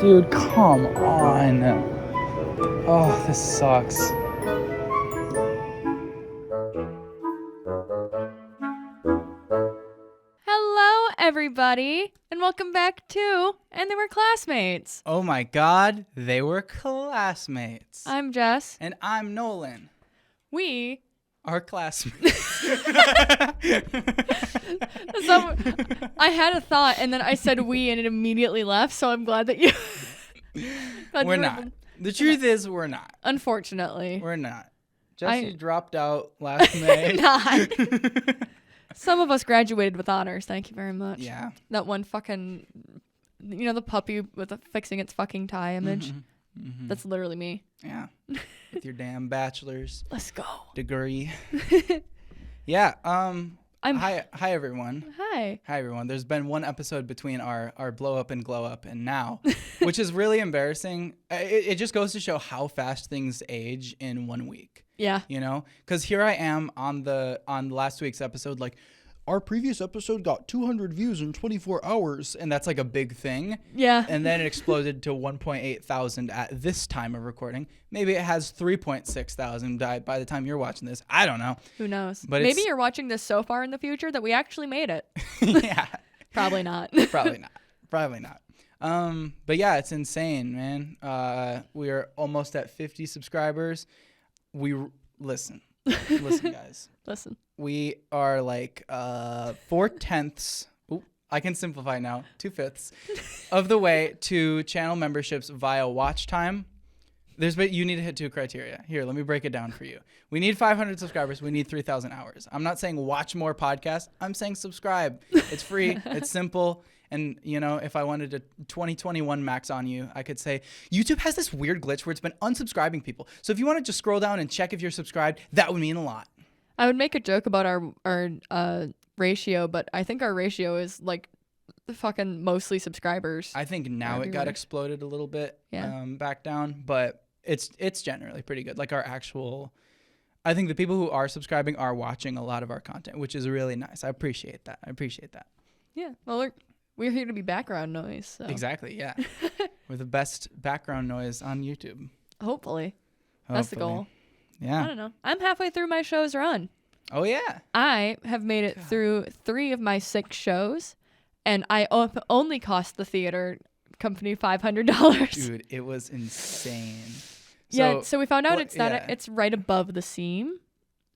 Dude, come on. Oh, this sucks. Hello, everybody, and welcome back to And They Were Classmates. Oh my god, they were classmates. I'm Jess. And I'm Nolynn. We Our classmates. So I had a thought, and then I said we, and it immediately left, so I'm glad that you... We're not. The truth is, we're not. Unfortunately. We're not. Jessi dropped out last May. Not. Some of us graduated with honors. Thank you very much. Yeah. That one fucking... You know the puppy with the fixing its fucking tie image? Mm-hmm. Mm-hmm. That's literally me. Yeah. With your damn bachelor's Let's go. degree. Yeah. Hi everyone. Hi. Hi everyone. There's been one episode between our blow up and glow up and now, which is really embarrassing. It just goes to show how fast things age in 1 week. Yeah. You know, because here I am on last week's episode, like, our previous episode got 200 views in 24 hours, and that's like a big thing. Yeah. And then it exploded to 1.8 thousand at this time of recording. Maybe it has 3.6 thousand by the time you're watching this. I don't know. Who knows? But maybe you're watching this so far in the future that we actually made it. Yeah. Probably not. Probably not. Probably not. But yeah, it's insane, man. We are almost at 50 subscribers. Listen, guys. Listen. We are like 4/10. I can simplify now. 2/5 of the way to channel memberships via watch time. You need to hit 2 criteria. Here, let me break it down for you. We need 500 subscribers. We need 3,000 hours. I'm not saying watch more podcasts. I'm saying subscribe. It's free. It's simple. And, you know, if I wanted to 2021 max on you, I could say YouTube has this weird glitch where it's been unsubscribing people. So if you want to just scroll down and check if you're subscribed, that would mean a lot. I would make a joke about our ratio, but I think our ratio is like the fucking mostly subscribers. I think now it got exploded a little bit back down, but it's generally pretty good. Like I think the people who are subscribing are watching a lot of our content, which is really nice. I appreciate that. Yeah. Well, we're here to be background noise. So. Exactly. Yeah. We're the best background noise on YouTube. Hopefully. That's the goal. Yeah. I don't know. I'm halfway through my show's run. Oh, yeah. I have made it through 3 of my 6 shows, and I only cost the theater company $500. Dude, it was insane. So we found out it's right above the seam.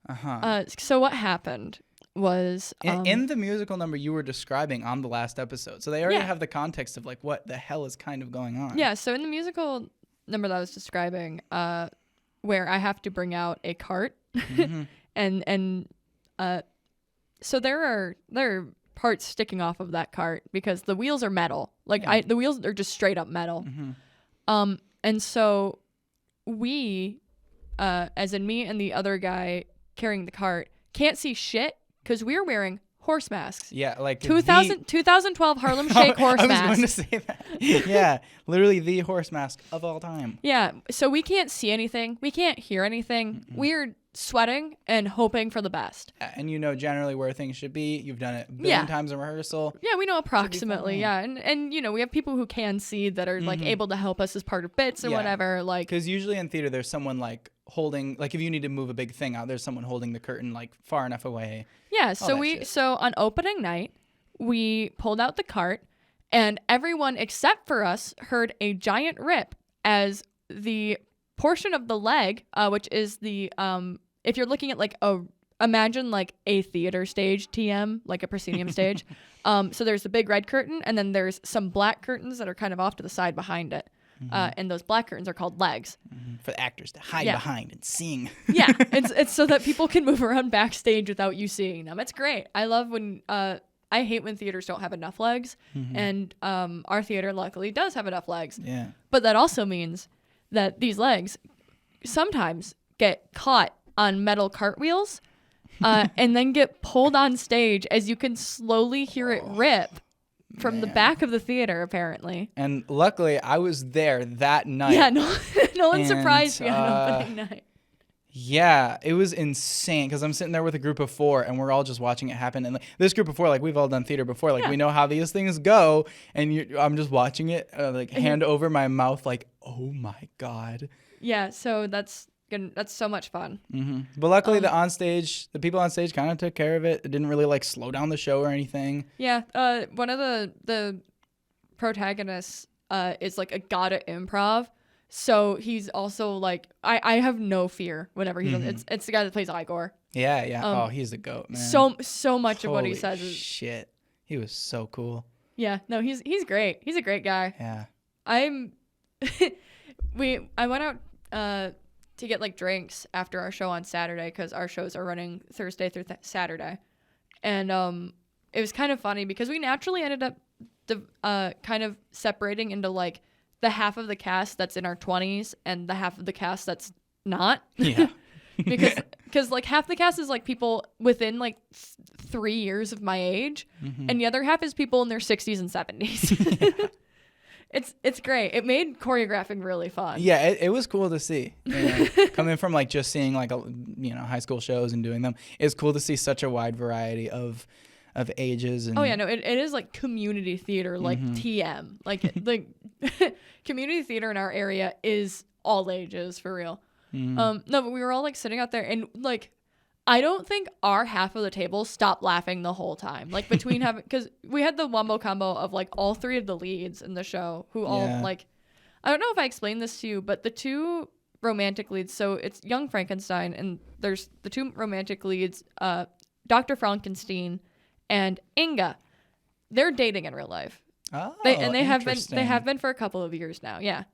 Uh-huh. So what happened was... in the musical number you were describing on the last episode, so they already have the context of, like, what the hell is kind of going on. Yeah, so in the musical number that I was describing... where I have to bring out a cart, mm-hmm. and so there are parts sticking off of that cart because the wheels are metal. Like the wheels are just straight up metal. Mm-hmm. And so we, as in me and the other guy carrying the cart, can't see shit because we're wearing horse masks. Yeah, like 2012 Harlem Shake horse mask. I was going to say that. Yeah, literally the horse mask of all time. Yeah, so we can't see anything. We can't hear anything. Mm-hmm. We're sweating and hoping for the best. And you know generally where things should be. You've done it a billion times in rehearsal. Yeah, we know approximately. Yeah, and you know, we have people who can see that are like able to help us as part of bits or whatever. Like, because usually in theater there's someone like holding, like if you need to move a big thing out, there's someone holding the curtain like far enough away. Yeah, so on opening night, we pulled out the cart, and everyone except for us heard a giant rip as the portion of the leg, which is the if you're looking at like imagine like a theater stage TM, like a proscenium stage. So there's the big red curtain, and then there's some black curtains that are kind of off to the side behind it. And those black curtains are called legs. For the actors to hide behind and sing. Yeah, it's so that people can move around backstage without you seeing them. It's great. I love when I hate when theaters don't have enough legs, and our theater luckily does have enough legs. Yeah. But that also means that these legs sometimes get caught on metal cartwheels, and then get pulled on stage as you can slowly hear it rip. From the back of the theater, apparently. And luckily, I was there that night. Yeah, Nolynn surprised me on opening night. Yeah, it was insane because I'm sitting there with a group of 4 and we're all just watching it happen. And like, this group of 4, like we've all done theater before, like we know how these things go. And I'm just watching it, like hand over my mouth, like, oh my God. Yeah, so that's good. That's so much fun. But luckily, the people on stage kind of took care of it. It didn't really like slow down the show or anything. Yeah, one of the protagonists is like a god at improv. So he's also like, I have no fear whenever he's on. It's the guy that plays Igor. Yeah. He's the GOAT, man. So much of what he says is shit. He was so cool. Yeah, no, he's great. He's a great guy. Yeah. I went out to get like drinks after our show on Saturday because our shows are running Thursday through Saturday, and it was kind of funny because we naturally ended up kind of separating into like the half of the cast that's in our 20s and the half of the cast that's not. Yeah. because like half the cast is like people within like 3 years of my age, and the other half is people in their 60s and 70s. It's great. It made choreographing really fun. Yeah, it was cool to see. Coming from like just seeing like high school shows and doing them, it's cool to see such a wide variety of ages. And oh yeah, no, it is like community theater, like TM, like community theater in our area is all ages for real. No, but we were all like sitting out there and like I don't think our half of the table stopped laughing the whole time. Like between having, because we had the wombo combo of like all 3 of the leads in the show who all like, I don't know if I explained this to you, but the 2 romantic leads. So it's Young Frankenstein and there's the 2 romantic leads, Dr. Frankenstein and Inga. They're dating in real life. Oh, they have been for a couple of years now. Yeah.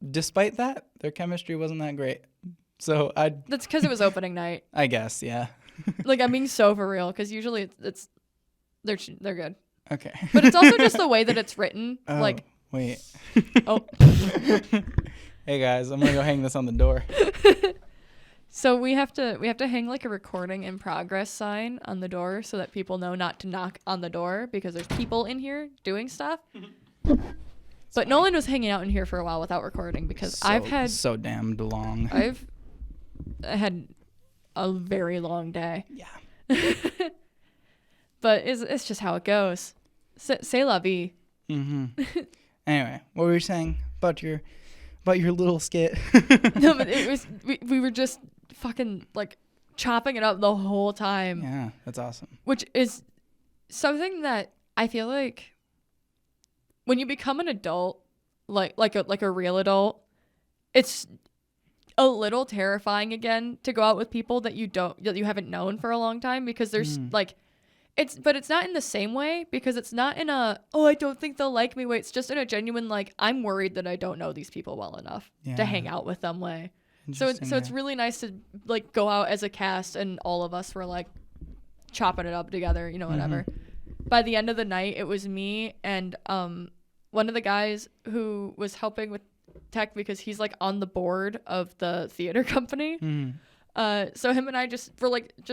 Despite that, their chemistry wasn't that great. So that's because it was opening night. I guess, yeah. Like I'm being so for real because usually they're good. Okay. But it's also just the way that it's written. Oh, like wait. Oh. Hey guys, I'm gonna go hang this on the door. So we have to hang like a recording in progress sign on the door so that people know not to knock on the door because there's people in here doing stuff. But Nolynn was hanging out in here for a while without recording because I've had so damned long. I've had a very long day. Yeah. But it's just how it goes. C'est la vie. Anyway, what were you saying about your little skit? No, but it was we were just fucking like chopping it up the whole time. Yeah, that's awesome. Which is something that I feel like when you become an adult, like a real adult, it's a little terrifying again to go out with people that you haven't known for a long time because there's like but it's not in the same way because it's not in a I don't think they'll like me way. It's just in a genuine like I'm worried that I don't know these people well enough to hang out with them way. So it's really nice to like go out as a cast and all of us were like chopping it up together, whatever. By the end of the night, it was me and one of the guys who was helping with tech because he's like on the board of the theater company. So him and I just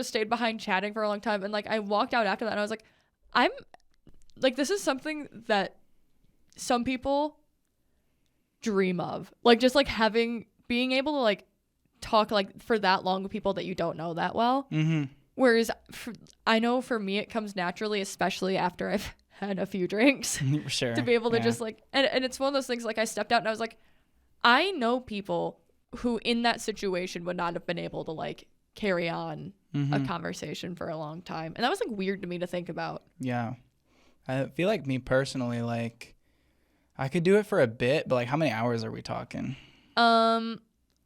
stayed behind chatting for a long time. And like, I walked out after that and I was like, I'm like, this is something that some people dream of, like, just like being able to like talk like for that long with people that you don't know that well. Whereas I know for me, it comes naturally, especially after I've had a few drinks sure. to be able to just like, and it's one of those things like I stepped out and I was like, I know people who in that situation would not have been able to like carry on a conversation for a long time. And that was like weird to me to think about. Yeah. I feel like me personally, like I could do it for a bit, but like how many hours are we talking?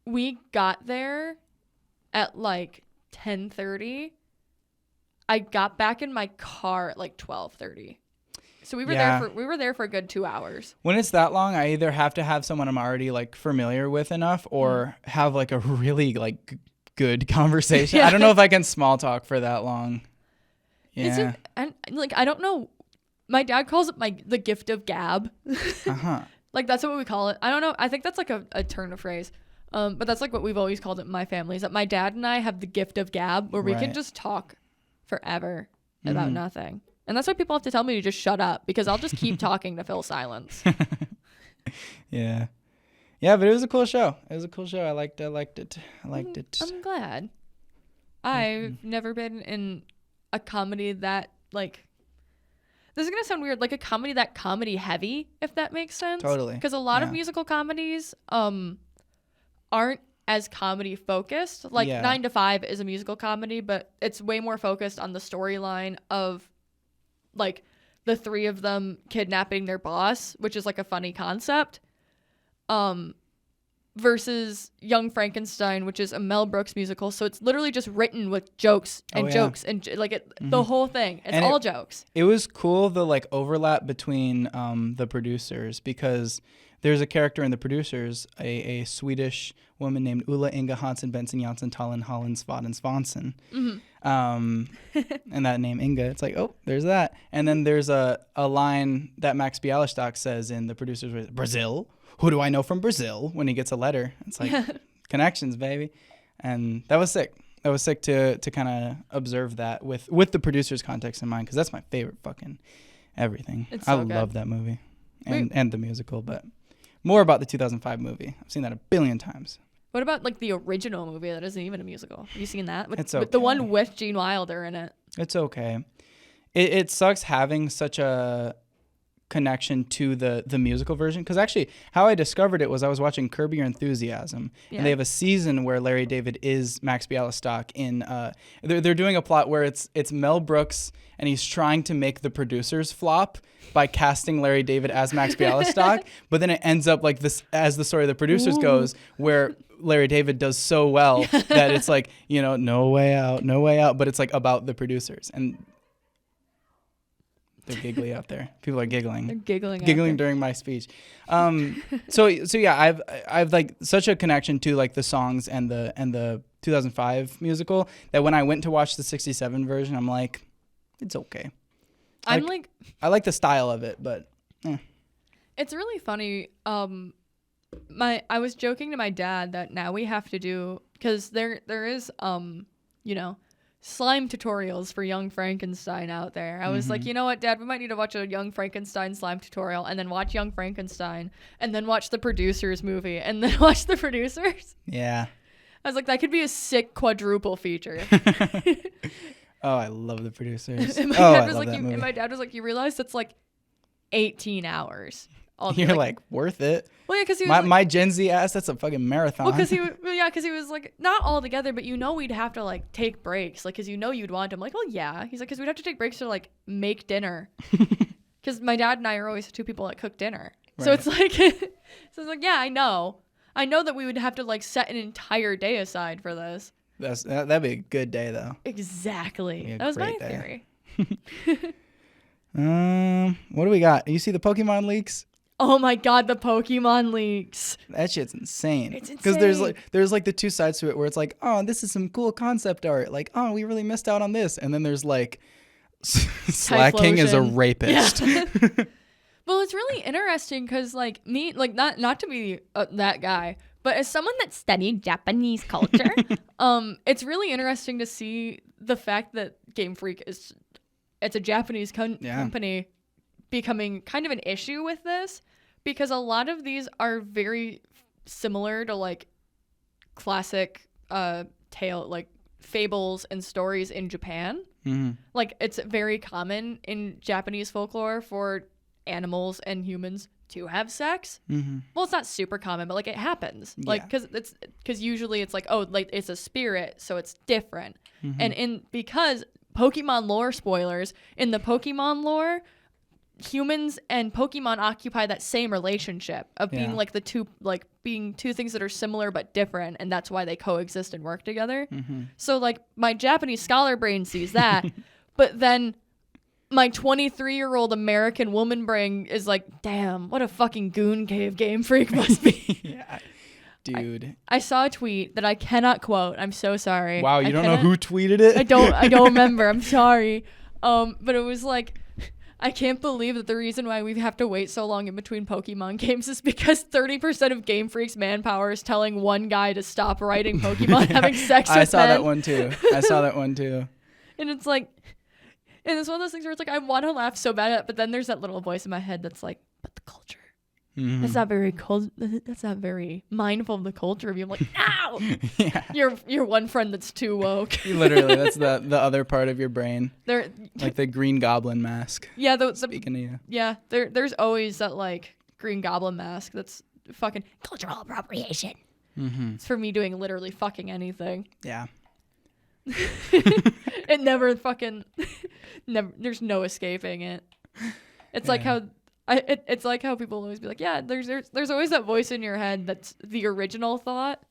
We got there at like 10:30. I got back in my car at like 12:30. So we were there for a good 2 hours. When it's that long, I either have to have someone I'm already like familiar with enough or have like a really like good conversation. I don't know if I can small talk for that long. Yeah. And like I don't know. My dad calls it the gift of gab. Like that's what we call it. I don't know. I think that's like a turn of phrase. But that's like what we've always called it in my family. Is that my dad and I have the gift of gab where we can just talk forever about nothing. And that's why people have to tell me to just shut up because I'll just keep talking to fill silence. Yeah. Yeah, but it was a cool show. It was a cool show. I liked it. I'm glad. I've never been in a comedy that, like, this is going to sound weird, like a comedy that comedy heavy, if that makes sense. Totally. Because a lot of musical comedies aren't as comedy focused. Like 9 to 5 is a musical comedy, but it's way more focused on the storyline of, like, the three of them kidnapping their boss, which is like a funny concept. Versus Young Frankenstein, which is a Mel Brooks musical. So it's literally just written with jokes and jokes and the whole thing. It's all jokes. It was cool, the like overlap between the producers, because there's a character in the producers, a Swedish woman named Ulla Inga Hansen Benson Jansson Tallinn Holland Svaden Svanson. And that name Inga, it's like, oh, there's that. And then there's a line that Max Bialystock says in the producers, Brazil? Who do I know from Brazil? When he gets a letter. It's like, connections, baby. And that was sick. That was sick to kind of observe that with the producer's context in mind, because that's my favorite fucking everything. I love that movie and the musical, but more about the 2005 movie. I've seen that a billion times. What about like the original movie that isn't even a musical? Have you seen that? It's okay. With the one with Gene Wilder in it. It's okay. It sucks having such a connection to the musical version, because actually how I discovered it was I was watching Curb Your Enthusiasm, and they have a season where Larry David is Max Bialystock in they're doing a plot where it's Mel Brooks and he's trying to make the producers flop by casting Larry David as Max Bialystock, but then it ends up like this, as the story of the producers goes, where Larry David does so well that it's like, you know, no way out, but it's like about the producers. And they're giggly out there. People are giggling. They're giggling during my speech. So yeah, I've like such a connection to like the songs and the 2005 musical that when I went to watch the 67 version, I'm like, it's okay. I like the style of it, but it's really funny. I was joking to my dad that now we have to do, because there is you know, slime tutorials for Young Frankenstein out there. I was like, you know what, Dad, we might need to watch a Young Frankenstein slime tutorial, and then watch Young Frankenstein, and then watch the producers movie, and then watch the producers. Yeah. I was like, that could be a sick quadruple feature. Oh, I love the producers. And my dad was like, you realize that's like 18 hours. You're like, worth it. Well, yeah, because he was my Gen Z ass, that's a fucking marathon. Well, because he was like, not all together, but we'd have to like take breaks, like, because you'd want to. I'm like, well, yeah. He's like, because we'd have to take breaks to like make dinner, because my dad and I are always two people that cook dinner. Right. So it's like, yeah, I know that we would have to like set an entire day aside for this. That'd be a good day though. Exactly. That was my theory. What do we got? You see the Pokemon leaks? Oh my God, the Pokemon leaks. That shit's insane. It's insane. Because there's like the two sides to it where it's like, oh, this is some cool concept art. Like, oh, we really missed out on this. And then there's like, Slacking is a rapist. Yeah. Well, it's really interesting because like me, like not to be that guy, but as someone that studied Japanese culture, it's really interesting to see the fact that GameFreak it's a Japanese company becoming kind of an issue with this, because a lot of these are very similar to like classic fables and stories in Japan. Mm-hmm. Like it's very common in Japanese folklore for animals and humans to have sex. Mm-hmm. Well, it's not super common, but like it happens. Yeah. Like because usually it's like, oh, like it's a spirit, so it's different. Mm-hmm. And because Pokemon lore spoilers, in the Pokemon lore, humans and Pokemon occupy that same relationship of being like being two things that are similar but different, and that's why they coexist and work together. Mm-hmm. So like my Japanese scholar brain sees that, but then my 23-year-old American woman brain is like, damn, what a fucking goon cave GameFreak must be. Yeah. Dude. I saw a tweet that I cannot quote. I'm so sorry. Wow, you don't know who tweeted it? I don't remember. I'm sorry. But it was like, I can't believe that the reason why we have to wait so long in between Pokemon games is because 30% of Game Freak's manpower is telling one guy to stop writing Pokemon having sex with men. I saw that one too. And it's like, and it's one of those things where it's like, I want to laugh so bad at it, but then there's that little voice in my head that's like, but the culture. That's not very that's not very mindful of the culture of you. I'm like, no. Yeah. You're one friend that's too woke. Literally, that's the other part of your brain. There, like the Green Goblin mask. Yeah, Speaking of you. Yeah, there's always that like Green Goblin mask that's fucking cultural appropriation. It's for me doing literally fucking anything. Yeah. It never fucking never. There's no escaping it. It's like how it's like how people always be like, yeah, there's always that voice in your head that's the original thought,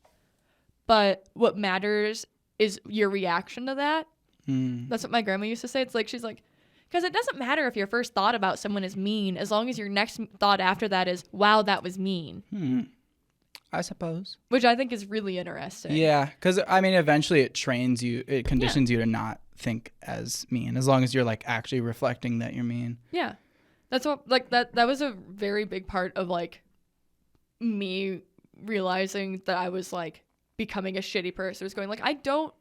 but what matters is your reaction to that. That's what my grandma used to say. It's like, she's like, because it doesn't matter if your first thought about someone is mean, as long as your next thought after that is, wow, that was mean. I suppose. Which I think is really interesting. Yeah, because I mean, eventually it trains you, it conditions you to not think as mean, as long as you're like actually reflecting that you're mean. Yeah. That's what, like, that was a very big part of like me realizing that I was like becoming a shitty person. It was going like, I don't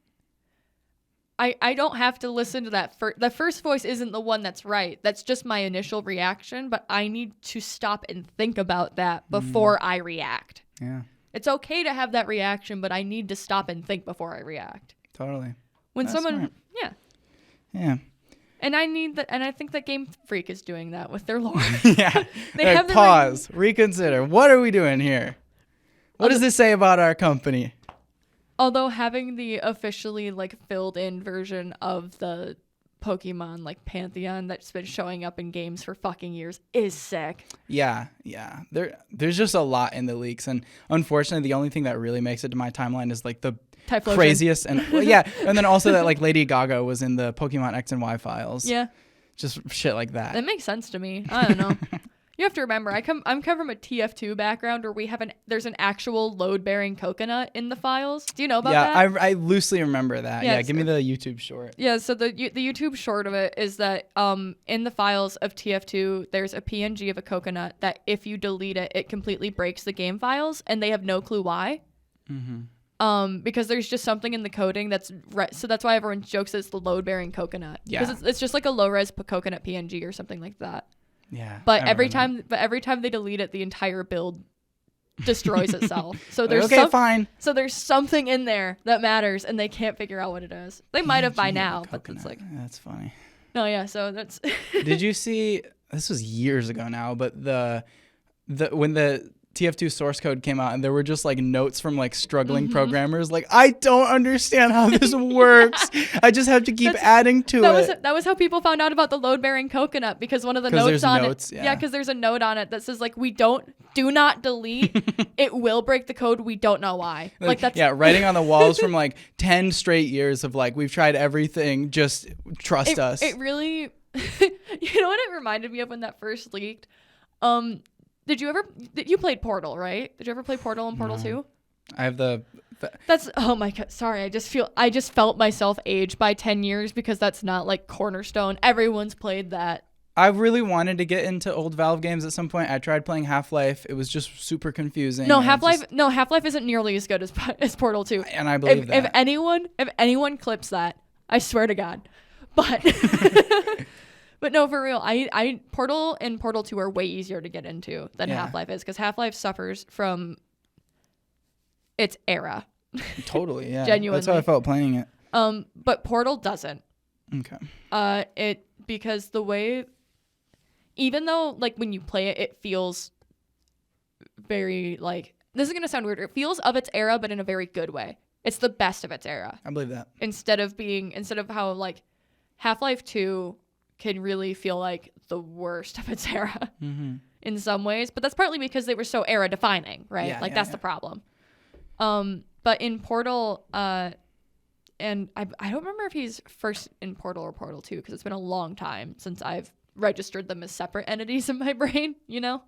have to listen to that the first voice isn't the one that's right. That's just my initial reaction, but I need to stop and think about that before I react. Yeah. It's okay to have that reaction, but I need to stop and think before I react. Totally. When That's someone, smart. yeah. Yeah. And I need that, and I think that GameFreak is doing that with their lore. Yeah. They have pause, reconsider. What are we doing here? What does this say about our company? Although having the officially like filled in version of the Pokemon like pantheon that's been showing up in games for fucking years is sick. Yeah. There's just a lot in the leaks, and unfortunately, the only thing that really makes it to my timeline is like the Typhlosion. craziest, and and then also that like Lady Gaga was in the Pokemon X and Y files. Yeah, just shit like that. That makes sense to me. I don't know. You have to remember, I'm come from a TF2 background where there's an actual load-bearing coconut in the files. Do you know about that? Yeah, I loosely remember that. Yeah, give me the YouTube short. Yeah, so the YouTube short of it is that in the files of TF2, there's a PNG of a coconut that if you delete it, it completely breaks the game files, and they have no clue why. Because there's just something in the coding that's right. So that's why everyone jokes that it's the load-bearing coconut. Yeah. Because it's just like a low-res coconut PNG or something like that. Yeah. But every time they delete it, the entire build destroys itself. So there's fine. So there's something in there that matters, and they can't figure out what it is. They might have by now, but it's like that's funny. No, yeah. So that's. Did you see? This was years ago now, but when the TF2 source code came out, and there were just like notes from like struggling programmers, like, I don't understand how this works. I just have to keep adding to it. That was how people found out about the load-bearing coconut, because one of the notes on it. Yeah, because there's a note on it that says like, do not delete. It will break the code. We don't know why. Like that's writing on the walls from like 10 straight years of like, we've tried everything. Just trust us. It really. You know what it reminded me of when that first leaked? You played Portal, right? Did you ever play Portal and Portal 2? I have that's, oh my God, sorry. I just felt myself age by 10 years because that's not like cornerstone. Everyone's played that. I really wanted to get into old Valve games at some point. I tried playing Half-Life. It was just super confusing. No, Half-Life isn't nearly as good as Portal 2. And I believe that. If anyone clips that, I swear to God. But But no, for real, I Portal and Portal 2 are way easier to get into than Half-Life is, because Half-Life suffers from its era. Totally, yeah. Genuinely. That's how I felt playing it. But Portal doesn't. Okay. Because the way, even though like when you play it, it feels very like, this is gonna sound weird. It feels of its era, but in a very good way. It's the best of its era. I believe that. Instead of how like Half-Life 2 can really feel like the worst of its era in some ways, but that's partly because they were so era defining, right? That's the problem. But in Portal, and I don't remember if he's first in Portal or Portal 2, because it's been a long time since I've registered them as separate entities in my brain, you know?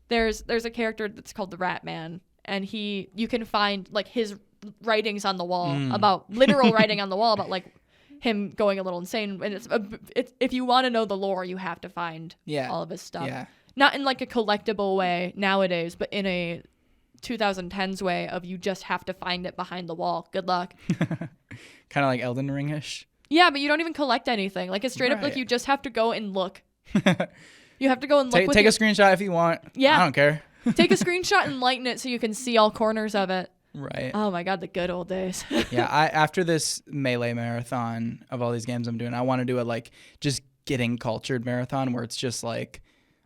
There's a character that's called the Rat Man, and you can find like his writings on the wall about literal writing on the wall about like him going a little insane, and it's if you want to know the lore, you have to find all of his stuff. Not in like a collectible way nowadays, but in a 2010s way of you just have to find it behind the wall. Good luck. Kind of like Elden Ring-ish. Yeah, but you don't even collect anything. Like it's straight up like you just have to go and look. You have to go and look. Take a screenshot if you want. Yeah. I don't care. Take a screenshot and lighten it so you can see all corners of it. Right. Oh my God, the good old days. Yeah. After this Melee marathon of all these games I'm doing, I want to do a like just getting cultured marathon where it's just like,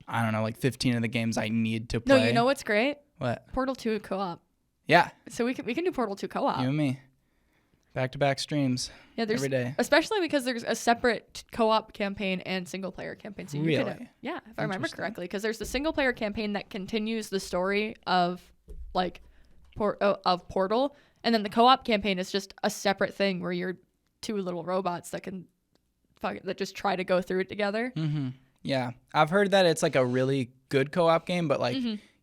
I don't know, like 15 of the games I need to play. No, you know what's great? What? Portal 2 co-op. Yeah. So we can do Portal 2 co-op. You and me. Back-to-back streams. Yeah, there's every day. Especially because there's a separate co-op campaign and single-player campaign. So you Really? could, yeah, if I remember correctly, because there's the single-player campaign that continues the story of like of Portal, and then the co-op campaign is just a separate thing where you're two little robots that just try to go through it together. Mm-hmm. Yeah, I've heard that it's like a really good co-op game, but like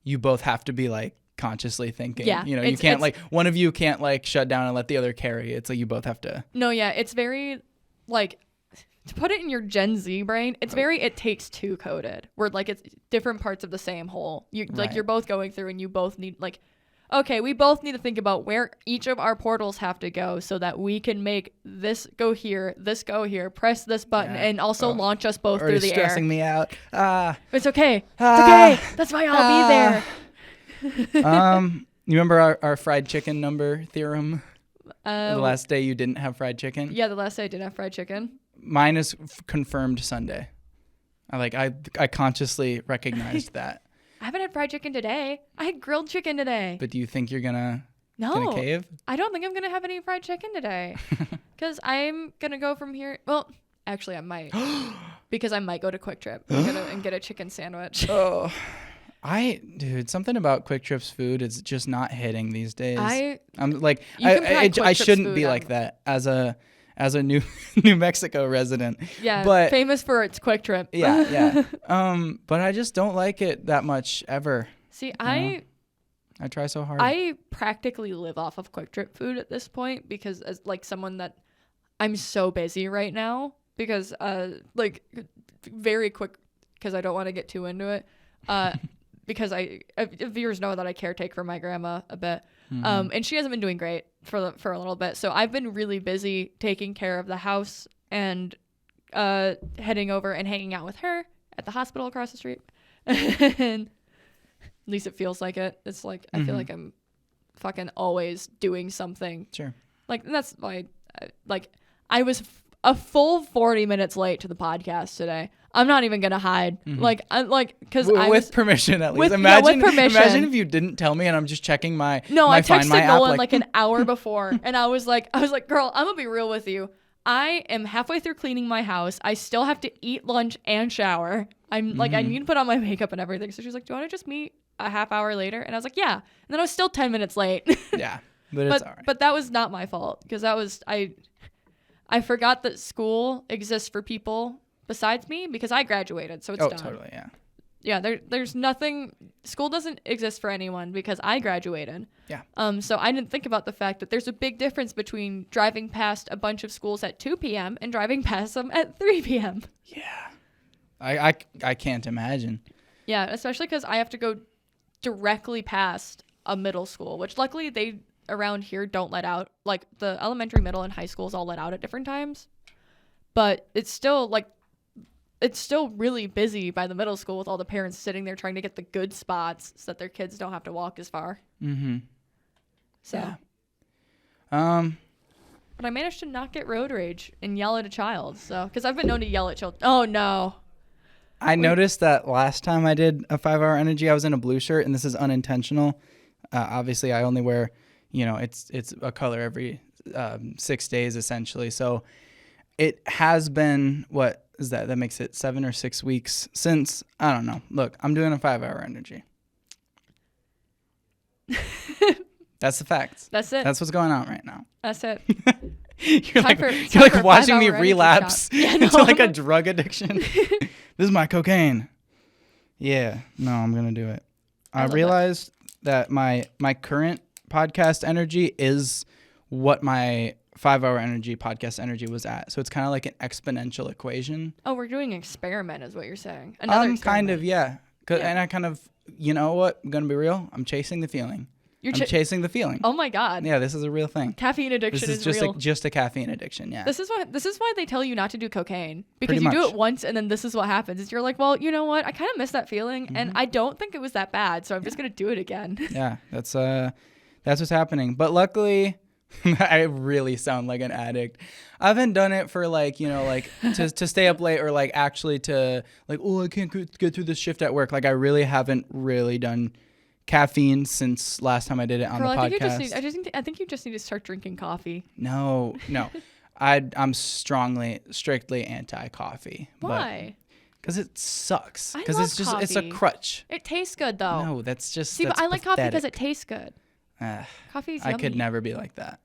you both have to be like consciously thinking. Yeah, you know, you can't like one of you can't like shut down and let the other carry. It's like you both have to. No, yeah, it's very like, to put it in your Gen Z brain, it's very It Takes Two coded, where like it's different parts of the same whole. Like you're both going through and you both need like, okay, we both need to think about where each of our portals have to go so that we can make this go here, press this button, and also launch us both through the air. Stressing me out. It's okay. It's okay. That's why I'll be there. You remember our fried chicken number theorem? The The last day you didn't have fried chicken? Yeah, the last day I didn't have fried chicken. Mine is confirmed Sunday. I consciously recognized that. I haven't had fried chicken today. I had grilled chicken today. But do you think you're gonna cave? I don't think I'm gonna have any fried chicken today. Because I'm gonna go from here. Well, actually, I might. Because I might go to KwikTrip and get a chicken sandwich. Oh. Dude, something about KwikTrip's food is just not hitting these days. I'm like, I shouldn't be like that as a New Mexico resident. Yeah, but famous for its KwikTrip. Yeah. But I just don't like it that much ever. See, I try so hard. I practically live off of KwikTrip food at this point because as like someone that I'm so busy right now because like very quick because I don't want to get too into it. Because viewers know that I caretake for my grandma a bit. And she hasn't been doing great for a little bit. So I've been really busy taking care of the house and heading over and hanging out with her at the hospital across the street. And at least it feels like it. It's like I feel like I'm fucking always doing something. Sure. Like that's why I was a full 40 minutes late to the podcast today. I'm not even gonna hide. With permission at least. With permission. Imagine if you didn't tell me and I'm just checking my. No, I Find texted My Nolan app, like an hour before, and I was like, girl, I'm gonna be real with you. I am halfway through cleaning my house. I still have to eat lunch and shower. I'm like, I need to put on my makeup and everything. So she's like, do you want to just meet a half hour later? And I was like, yeah. And then I was still 10 minutes late. Yeah, but it's all right. But that was not my fault because I forgot that school exists for people besides me because I graduated, so it's done. Oh, totally, yeah. Yeah, there's nothing. School doesn't exist for anyone because I graduated. Yeah. So I didn't think about the fact that there's a big difference between driving past a bunch of schools at 2 p.m. and driving past them at 3 p.m. Yeah. I can't imagine. Yeah, especially because I have to go directly past a middle school, which luckily they around here don't let out. Like the elementary, middle, and high schools all let out at different times. But it's still really busy by the middle school with all the parents sitting there trying to get the good spots so that their kids don't have to walk as far. Mm-hmm. So. Yeah. But I managed to not get road rage and yell at a child. So, because I've been known to yell at children. Oh, no. I noticed that last time I did a 5-hour energy, I was in a blue shirt, and this is unintentional. Obviously, I only wear, it's a color every 6 days, essentially. So it has been, what is that? That makes it 7 or 6 weeks since, I don't know. Look, I'm doing a 5-hour energy. That's the facts. That's it. That's what's going on right now. That's it. You're like watching me relapse into like a drug addiction. This is my cocaine. Yeah, no, I'm gonna do it. I realized that my current podcast energy is what my 5-hour energy podcast energy was at. So it's kind of like an exponential equation. Oh, we're doing an experiment, is what you're saying. Another experiment. Kind of, yeah. And I kind of, you know what? I'm gonna be real. I'm chasing the feeling. I'm chasing the feeling. Oh my God. Yeah, this is a real thing. Caffeine addiction This is is real. just a caffeine addiction. Yeah. This is why they tell you not to do cocaine, because Pretty you do much. it once and then this is what happens. Is you're like, well, you know what? I kind of miss that feeling, and I don't think it was that bad, so I'm just gonna do it again. Yeah, that's what's happening. But luckily, I really sound like an addict. I haven't done it for like, to stay up late or like actually to like, oh, I can't get through this shift at work. Like I really haven't really done caffeine since last time I did it on Girl, the podcast. I think you just need to start drinking coffee. No. I'm strictly anti-coffee. Why? Because it sucks. I Because love it's a coffee. crutch. It tastes good though. No, that's just. See, that's but I like coffee because pathetic. it tastes good. Coffee's I yummy. could never be like that.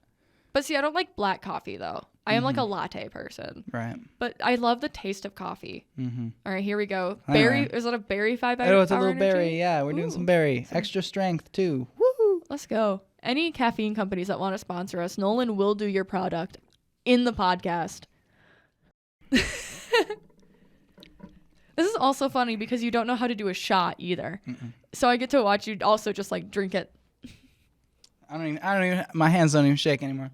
But see, I don't like black coffee though. I am like a latte person. Right. But I love the taste of coffee. Mm-hmm. All right, here we go. Anyway. Berry, is that a berry 5 hour? Oh, it's a little berry. Yeah, we're doing Ooh. some berry. Extra strength too. Woo! Let's go. Any caffeine companies that want to sponsor us, Nolynn will do your product in the podcast. This is also funny because you don't know how to do a shot either. Mm-mm. So I get to watch you also just like drink it. I don't even. My hands don't even shake anymore.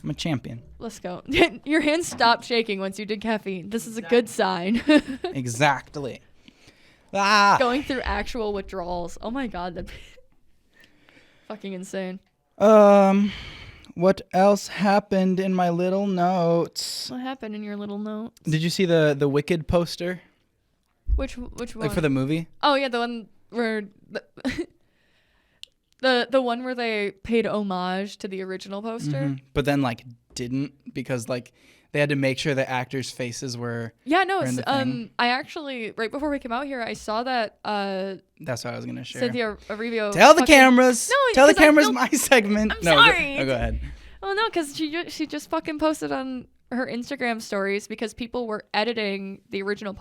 I'm a champion. Let's go. Your hands stopped shaking once you did caffeine. This is a good sign. Exactly. Ah. Going through actual withdrawals. Oh my God, that'd be fucking insane. What else happened in my little notes? What happened in your little note? Did you see the Wicked poster? Which one? Like for the movie? Oh yeah, the one where the one where they paid homage to the original poster. Mm-hmm. But then like didn't, because like they had to make sure the actors' faces were. Yeah, no, in it's, the thing. I actually right before we came out here, I saw that That's what I was gonna share. Cynthia Arrivo. Tell the cameras. No, Tell the 'cause I cameras don't- my segment. I'm no, sorry. Go ahead. Well, no, because she just fucking posted on her Instagram stories because people were editing the original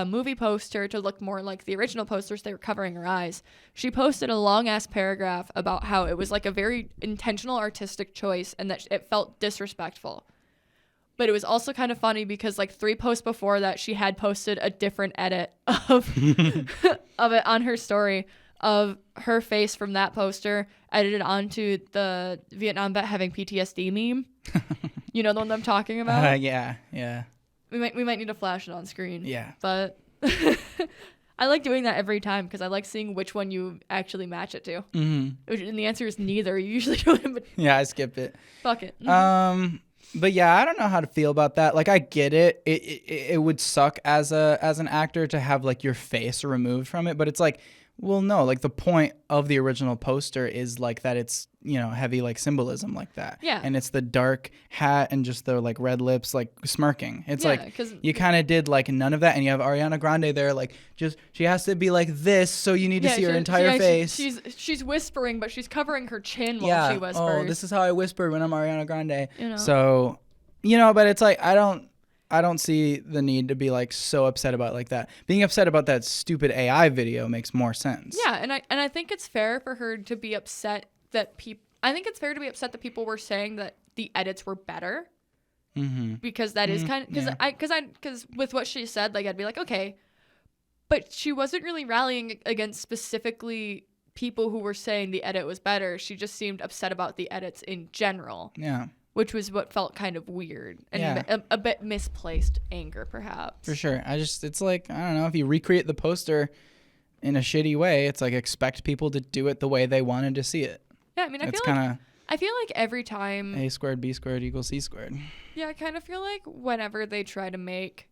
movie poster to look more like the original posters. They were covering her eyes. She posted a long ass paragraph about how it was like a very intentional artistic choice and that it felt disrespectful. But it was also kind of funny because like 3 posts before that, she had posted a different edit of of it on her story of her face from that poster edited onto the Vietnam vet having PTSD meme. You know the one I'm talking about? Yeah. We might need to flash it on screen. Yeah. But I like doing that every time because I like seeing which one you actually match it to. Mm-hmm. And the answer is neither. You usually do it, but Yeah, I skip it. fuck it. But yeah, I don't know how to feel about that. Like, I get it. It would suck as an actor to have like your face removed from it, but it's like, well, no, like the point of the original poster is like that it's, heavy like symbolism like that. Yeah. And it's the dark hat and just the like red lips like smirking. It's Yeah, like 'cause- you kind of did like none of that, and you have Ariana Grande there like just she has to be like this, so you need to see her entire face. She's whispering, but she's covering her chin while she whispers. Oh, this is how I whisper when I'm Ariana Grande. You know. So, but it's like I don't see the need to be like so upset about like that. Being upset about that stupid AI video makes more sense. Yeah, and I think it's fair for her to be upset that people were saying that the edits were better. Mm-hmm. Because that is kind of because with what she said, like I'd be like, okay, but she wasn't really rallying against specifically people who were saying the edit was better. She just seemed upset about the edits in general. Yeah. Which was what felt kind of weird and Yeah. a bit misplaced anger, perhaps. For sure. It's like, I don't know, if you recreate the poster in a shitty way, it's like expect people to do it the way they wanted to see it. Yeah, I mean, It's I feel like every time A squared B squared equals C squared. Yeah, I kind of feel like whenever they try to make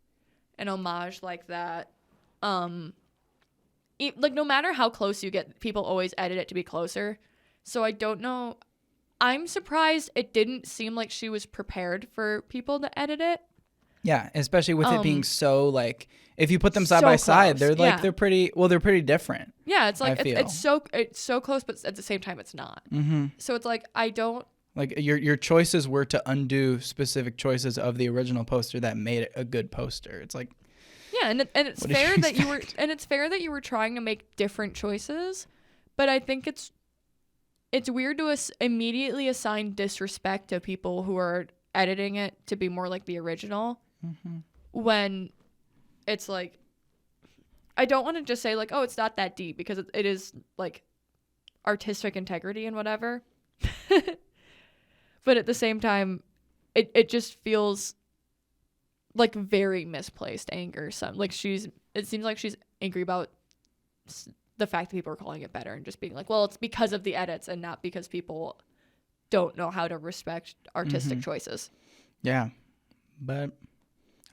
an homage like that, like no matter how close you get, people always edit it to be closer. So I don't know. I'm surprised it didn't seem like she was prepared for people to edit it. Yeah, especially with it being so like, if you put them side so by side, close, they're like yeah. they're pretty different. Yeah, it's like I feel. it's so close, but at the same time it's not. Mm-hmm. So it's like I don't. Like your choices were to undo specific choices of the original poster that made it a good poster. It's like, Yeah, and it's What did fair you that you were trying to make different choices, but I think it's weird to immediately assign disrespect to people who are editing it to be more like the original, when it's like, I don't want to just say like, oh, it's not that deep, because it is like artistic integrity and whatever. But at the same time, it just feels like very misplaced anger. It seems like she's angry about the fact that people are calling it better and just being like, well, it's because of the edits and not because people don't know how to respect artistic choices. Yeah, but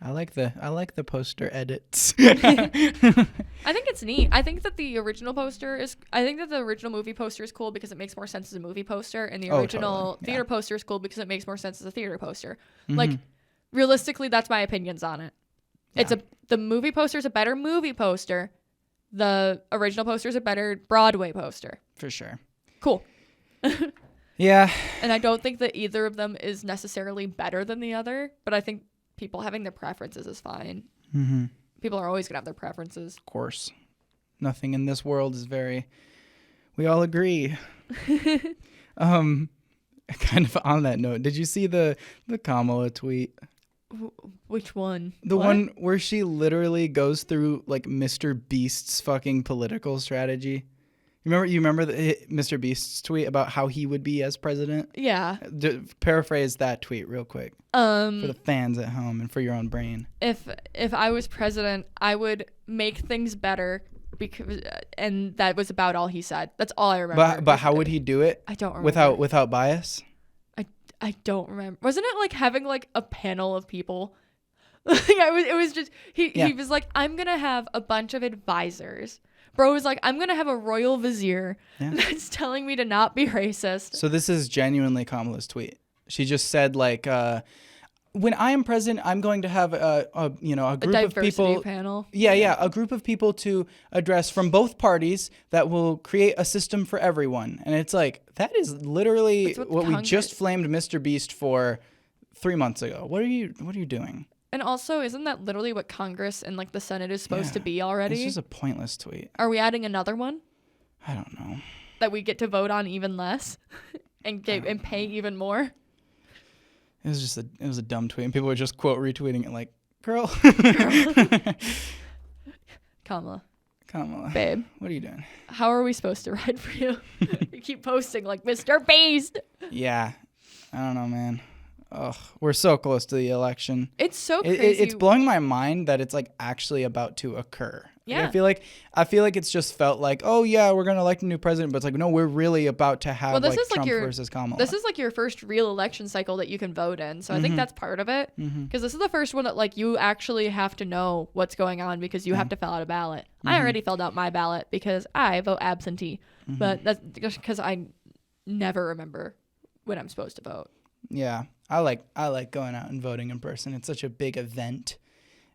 I like the poster edits. I think it's neat. I think that the original movie poster is cool because it makes more sense as a movie poster, and the original theater poster is cool because it makes more sense as a theater poster. Like, realistically, that's my opinions on it. Yeah. The movie poster is a better movie poster. The original poster is a better Broadway poster. For sure. Cool. Yeah. And I don't think that either of them is necessarily better than the other, but I think people having their preferences is fine. Mm-hmm. People are always going to have their preferences. Of course. Nothing in this world is we all agree. Kind of on that note, did you see the Kamala tweet? Which one? The one where she literally goes through like MrBeast's fucking political strategy. You remember MrBeast's tweet about how he would be as president? Yeah. Paraphrase that tweet real quick for the fans at home and for your own brain. If I was president, I would make things better and that was about all he said. That's all I remember. But how would he do it? I don't remember. Without bias? I don't remember. Wasn't it like having like a panel of people? It was just he was like, I'm gonna have a bunch of advisors. Bro was like, I'm gonna have a royal vizier that's telling me to not be racist. So this is genuinely Kamala's tweet. She just said like, when I am president, I'm going to have a group of people panel. Yeah, a group of people to address from both parties that will create a system for everyone. And it's like, that is literally what we just flamed MrBeast for 3 months ago. What are you doing? And also, isn't that literally what Congress and like the Senate is supposed to be already? It's just a pointless tweet. Are we adding another one? I don't know. That we get to vote on even less and pay even more? It was a dumb tweet, and people were just quote retweeting it like, "Girl, Kamala, babe, what are you doing? How are we supposed to ride for you? You keep posting like MrBeast." Yeah, I don't know, man. Ugh, we're so close to the election. It's so crazy. It's blowing my mind that it's like actually about to occur. Yeah. Like, I feel like it's just felt like, oh yeah, we're gonna elect a new president, but it's like, no, we're really about to have Trump versus Kamala. This is like your first real election cycle that you can vote in, so I think that's part of it. Because this is the first one that like you actually have to know what's going on because you have to fill out a ballot. I already filled out my ballot because I vote absentee, but that's just because I never remember when I'm supposed to vote. Yeah, I like going out and voting in person. It's such a big event.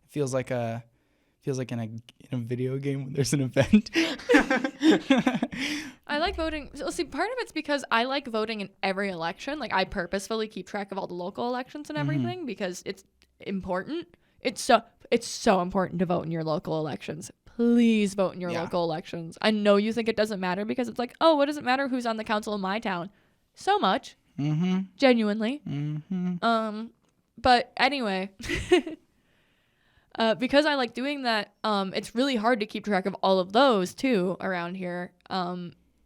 It feels like in a video game when there's an event. I like voting. So, see, part of it's because I like voting in every election. Like, I purposefully keep track of all the local elections and everything because it's important. It's so important to vote in your local elections. Please vote in your local elections. I know you think it doesn't matter because it's like, oh, what does it matter who's on the council in my town? So much. Genuinely. But anyway, because I like doing that, it's really hard to keep track of all of those too around here.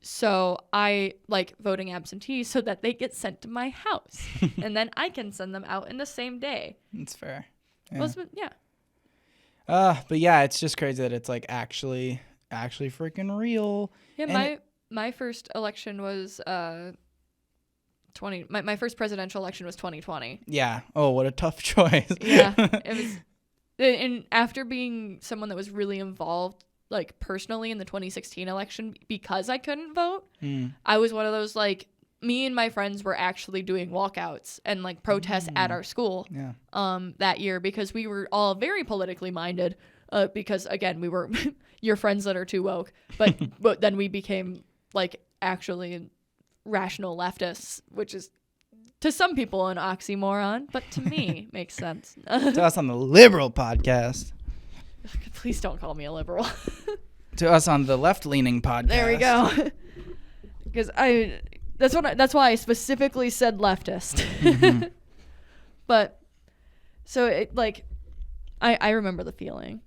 So I like voting absentee so that they get sent to my house and then I can send them out in the same day. That's fair. Yeah. But yeah, it's just crazy that it's like actually freaking real. Yeah, my first election was my first presidential election was 2020. Yeah. Oh, what a tough choice. Yeah. It was, and after being someone that was really involved, like personally in the 2016 election, because I couldn't vote, I was one of those like, me and my friends were actually doing walkouts and like protests at our school that year because we were all very politically minded because again, we were your friends that are too woke, but then we became like actually rational leftists, which is to some people an oxymoron, but to me makes sense. To us on the liberal podcast. Please don't call me a liberal. To us on the left-leaning podcast. There we go. Because that's why I specifically said leftist. But so it like I remember the feeling.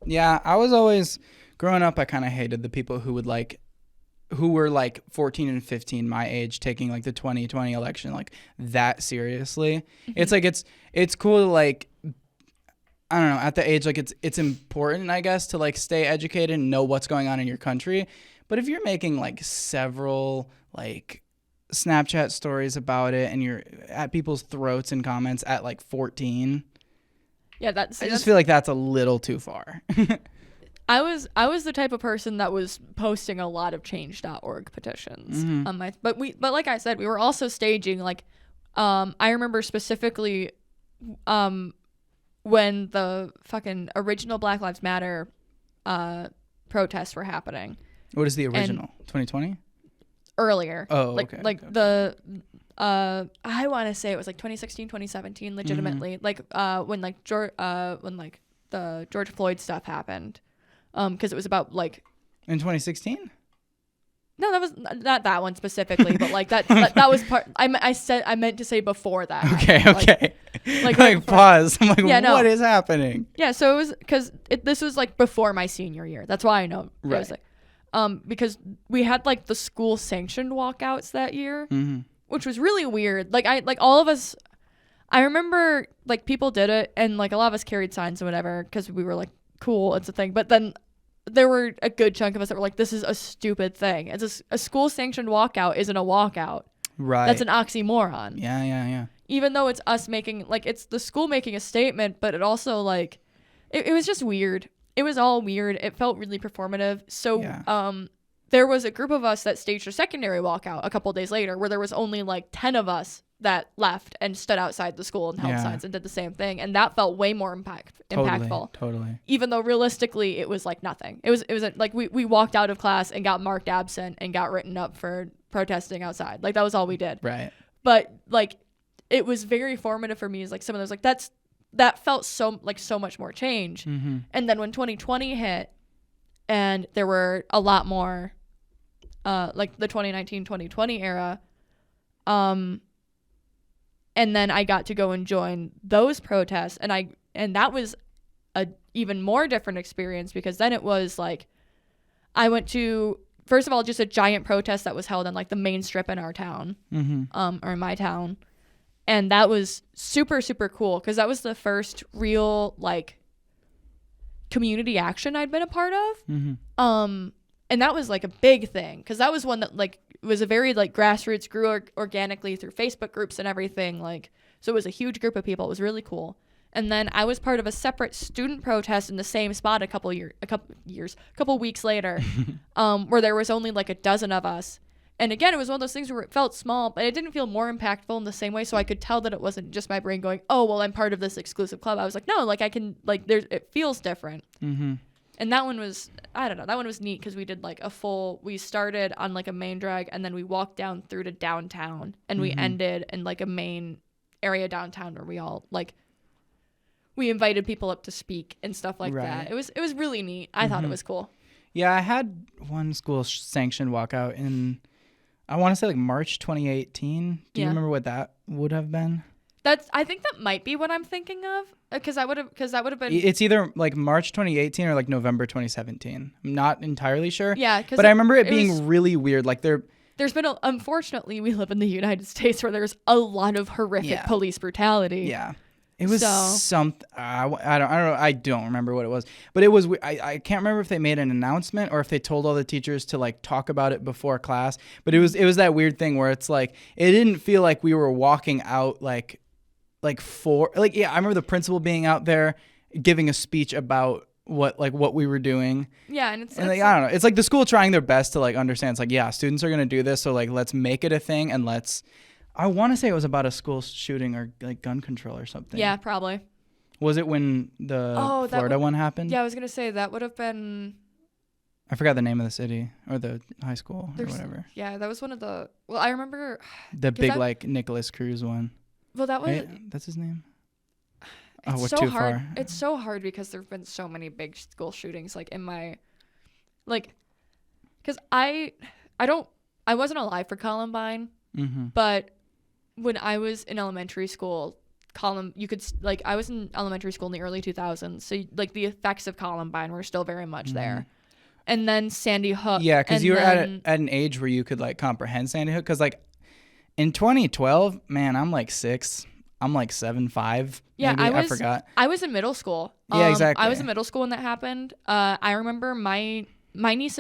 Yeah, I was always growing up. I kind of hated the people who would like who were like 14 and 15, my age, taking like the 2020 election like that seriously. It's like it's cool to like, I don't know, at the age like it's important, I guess, to like stay educated and know what's going on in your country. But if you're making like several like Snapchat stories about it and you're at people's throats in comments at like 14, yeah, I just feel like that's a little too far. I was the type of person that was posting a lot of change.org petitions on my but like I said, we were also staging like I remember specifically when the fucking original Black Lives Matter protests were happening. What is the original? 2020? Earlier. Oh, like okay. like okay. the I want to say it was like 2016, 2017 legitimately. Like when the George Floyd stuff happened. Because it was about like in 2016. No, that was not that one specifically, but like that was part. I meant to say before that. Okay. Like pause. I'm like, yeah, what is happening? Yeah, so it was because this was like before my senior year. That's why I know. Right. It was like, because we had like the school sanctioned walkouts that year, which was really weird. Like all of us, I remember like people did it, and like a lot of us carried signs and whatever because we were like, cool, it's a thing. But then there were a good chunk of us that were like, this is a stupid thing. It's a school sanctioned walkout isn't a walkout. Right. That's an oxymoron. Yeah. Even though it's us making, like, it's the school making a statement, but it also, like, it was just weird. It was all weird. It felt really performative. So, there was a group of us that staged a secondary walkout a couple days later where there was only, like, 10 of us that left and stood outside the school and held signs and did the same thing. And that felt way more impactful. Totally. Even though realistically it was like nothing. It was like we walked out of class and got marked absent and got written up for protesting outside. Like that was all we did. Right. But like it was very formative for me. Is like some of those like that felt so much more change. And then when 2020 hit and there were a lot more like the 2019-2020 era, and then I got to go and join those protests, and that was a even more different experience because then it was like I went to, first of all, just a giant protest that was held on like the main strip in our town, or in my town, and that was super, super cool because that was the first real like community action I'd been a part of, and that was like a big thing because that was one that like was a very like grassroots, grew organically through Facebook groups and everything, like so it was a huge group of people. It was really cool. And then I was part of a separate student protest in the same spot a couple weeks later, where there was only like a dozen of us. And again, it was one of those things where it felt small, but it didn't feel more impactful in the same way. So I could tell that it wasn't just my brain going, oh, well, I'm part of this exclusive club. I was like, no, like I can, like it feels different. And that one was, I don't know, that one was neat because we did like we started on like a main drag and then we walked down through to downtown and we ended in like a main area downtown where we all like, we invited people up to speak and stuff like that. It was really neat. I thought it was cool. Yeah, I had one school sanctioned walkout in, I want to say like March 2018. Do you remember what that would have been? I think that might be what I'm thinking of because that would have been. It's either like March 2018 or like November 2017. I'm not entirely sure. Yeah, but I remember it being really weird. Like there's been unfortunately we live in the United States where there's a lot of horrific police brutality. Yeah. It was something. I don't remember what it was, but it was. I can't remember if they made an announcement or if they told all the teachers to like talk about it before class. But it was that weird thing where it's like it didn't feel like we were walking out like I remember the principal being out there giving a speech about what we were doing. Yeah, and it's like, I don't know. It's like the school trying their best to like understand. It's like, yeah, students are gonna do this, so like let's make it a thing and let's. I want to say it was about a school shooting or like gun control or something. Yeah, probably. Was it when the Florida one happened? Yeah, I was gonna say that would have been. I forgot the name of the city or the high school or whatever. Yeah, that was one of the. Well, I remember. The big like Nicholas Cruz one. Well, that was. Right? That's his name. It's so hard. It's so hard because there've been so many big school shootings. Like in my, like, because I wasn't alive for Columbine, but when I was in elementary school, I was in elementary school in the early 2000s, so like the effects of Columbine were still very much there. and then Sandy Hook. Yeah, because you were at an age where you could like comprehend Sandy Hook. Because like in 2012, man, I'm like 6. I'm like 7'5". Yeah, maybe. I forgot. I was in middle school. Yeah, exactly. I was in middle school when that happened. I remember my niece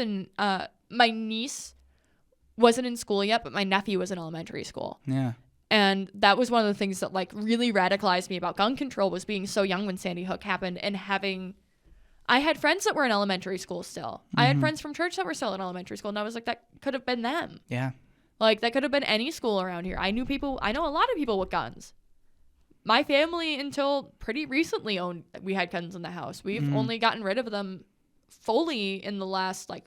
wasn't in school yet, but my nephew was in elementary school. Yeah. And that was one of the things that like really radicalized me about gun control, was being so young when Sandy Hook happened, and I had friends that were in elementary school still. I had friends from church that were still in elementary school, and I was like, that could have been them. Yeah. Like, that could have been any school around here. I know a lot of people with guns. My family, until pretty recently, we had guns in the house. We've only gotten rid of them fully in the last like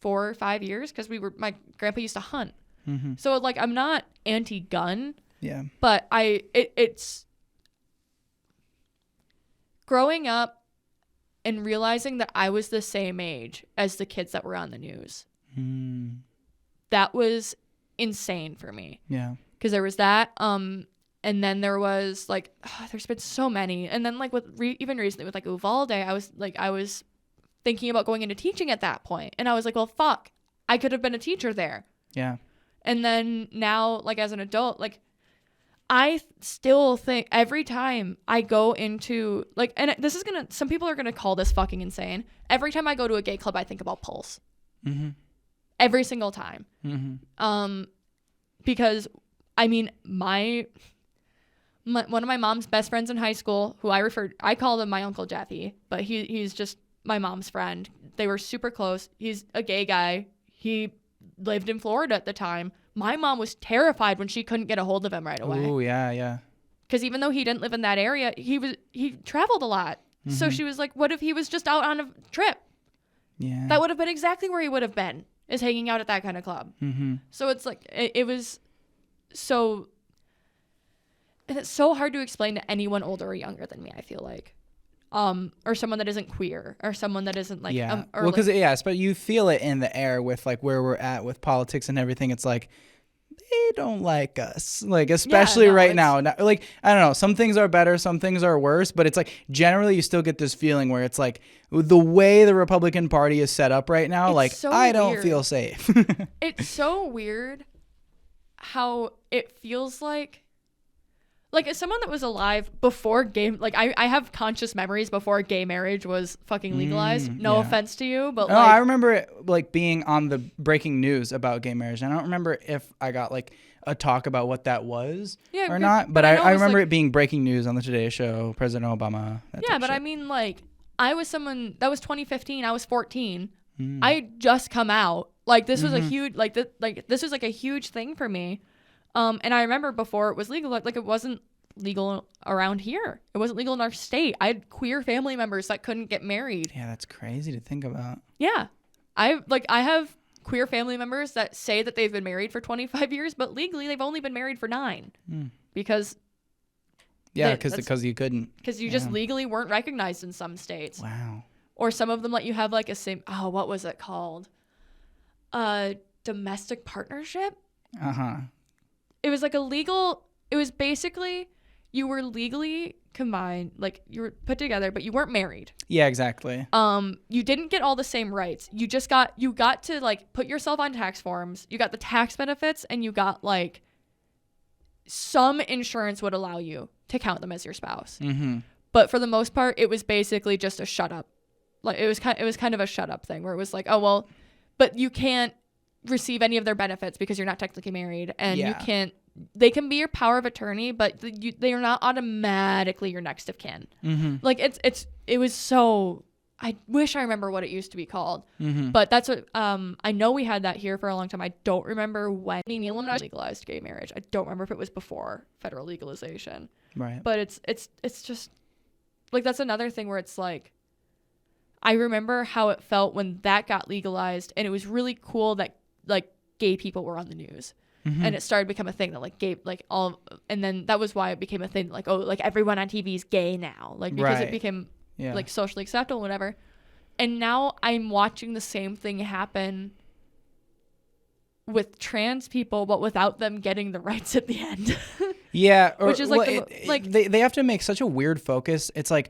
4 or 5 years, because my grandpa used to hunt. So like, I'm not anti-gun. Yeah. But it's growing up and realizing that I was the same age as the kids that were on the news. That was insane for me. Yeah. Because there was that. And then there was like, there's been so many. And then like with even recently with like Uvalde, I was thinking about going into teaching at that point. And I was like, well, fuck, I could have been a teacher there. Yeah. And then now, like as an adult, like I still think every time I go into like, and some people are gonna call this fucking insane. Every time I go to a gay club, I think about Pulse. Every single time. Because I mean, one of my mom's best friends in high school, who I called him my Uncle Jeffy, but he's just my mom's friend. They were super close. He's a gay guy. He lived in Florida at the time. My mom was terrified when she couldn't get a hold of him right away. Oh, yeah, yeah. Because even though he didn't live in that area, he traveled a lot. So she was like, what if he was just out on a trip? Yeah. That would have been exactly where he would have been, is hanging out at that kind of club. So it's like, it was so... And it's so hard to explain to anyone older or younger than me, I feel like. Or someone that isn't queer, or someone that isn't like... Yeah, well, because, but you feel it in the air with like where we're at with politics and everything. It's like, they don't like us. Like, especially right now. Like, I don't know, some things are better, some things are worse, but it's like, generally you still get this feeling where it's like, the way the Republican Party is set up right now, it's like, so I don't weird. feel safe. It's so weird how it feels like as someone that was alive before I have conscious memories before gay marriage was fucking legalized. No offense to you, but I remember it like being on the breaking news about gay marriage. And I don't remember if I got like a talk about what that was or not, but I remember it being breaking news on the Today Show, President Obama. I mean, like, I was someone that was 2015. I was 14. I had just come out. Like, this was a huge, this was like a huge thing for me. And I remember before it was legal, like it wasn't legal around here. It wasn't legal in our state. I had queer family members that couldn't get married. Yeah, that's crazy to think about. Yeah. I have queer family members that say that they've been married for 25 years, but legally they've only been married for 9. Because... Yeah, because you couldn't. Because you just legally weren't recognized in some states. Wow. Or some of them let you have like what was it called? Domestic partnership? It was like it was basically, you were legally combined, like you were put together, but you weren't married. Yeah, exactly. You didn't get all the same rights. You got to like put yourself on tax forms. You got the tax benefits, and you got like some insurance would allow you to count them as your spouse. But for the most part, it was basically just a shut up. Like it was kind of a shut up thing where it was like, oh well, but you can't receive any of their benefits because you're not technically married, and they can be your power of attorney, but they are not automatically your next of kin. Like it was so, I wish I remember what it used to be called, but that's what I know we had that here for a long time. I don't remember when Illinois legalized gay marriage. I don't remember if it was before federal legalization, right? But it's just like, that's another thing where it's like, I remember how it felt when that got legalized, and it was really cool that like gay people were on the news, and it started to become a thing that like gay, like all, and then that was why it became a thing, like, oh, like everyone on TV is gay now, like because it became like socially acceptable, whatever. And now I'm watching the same thing happen with trans people, but without them getting the rights at the end. Yeah, which is like, they have to make such a weird focus. It's like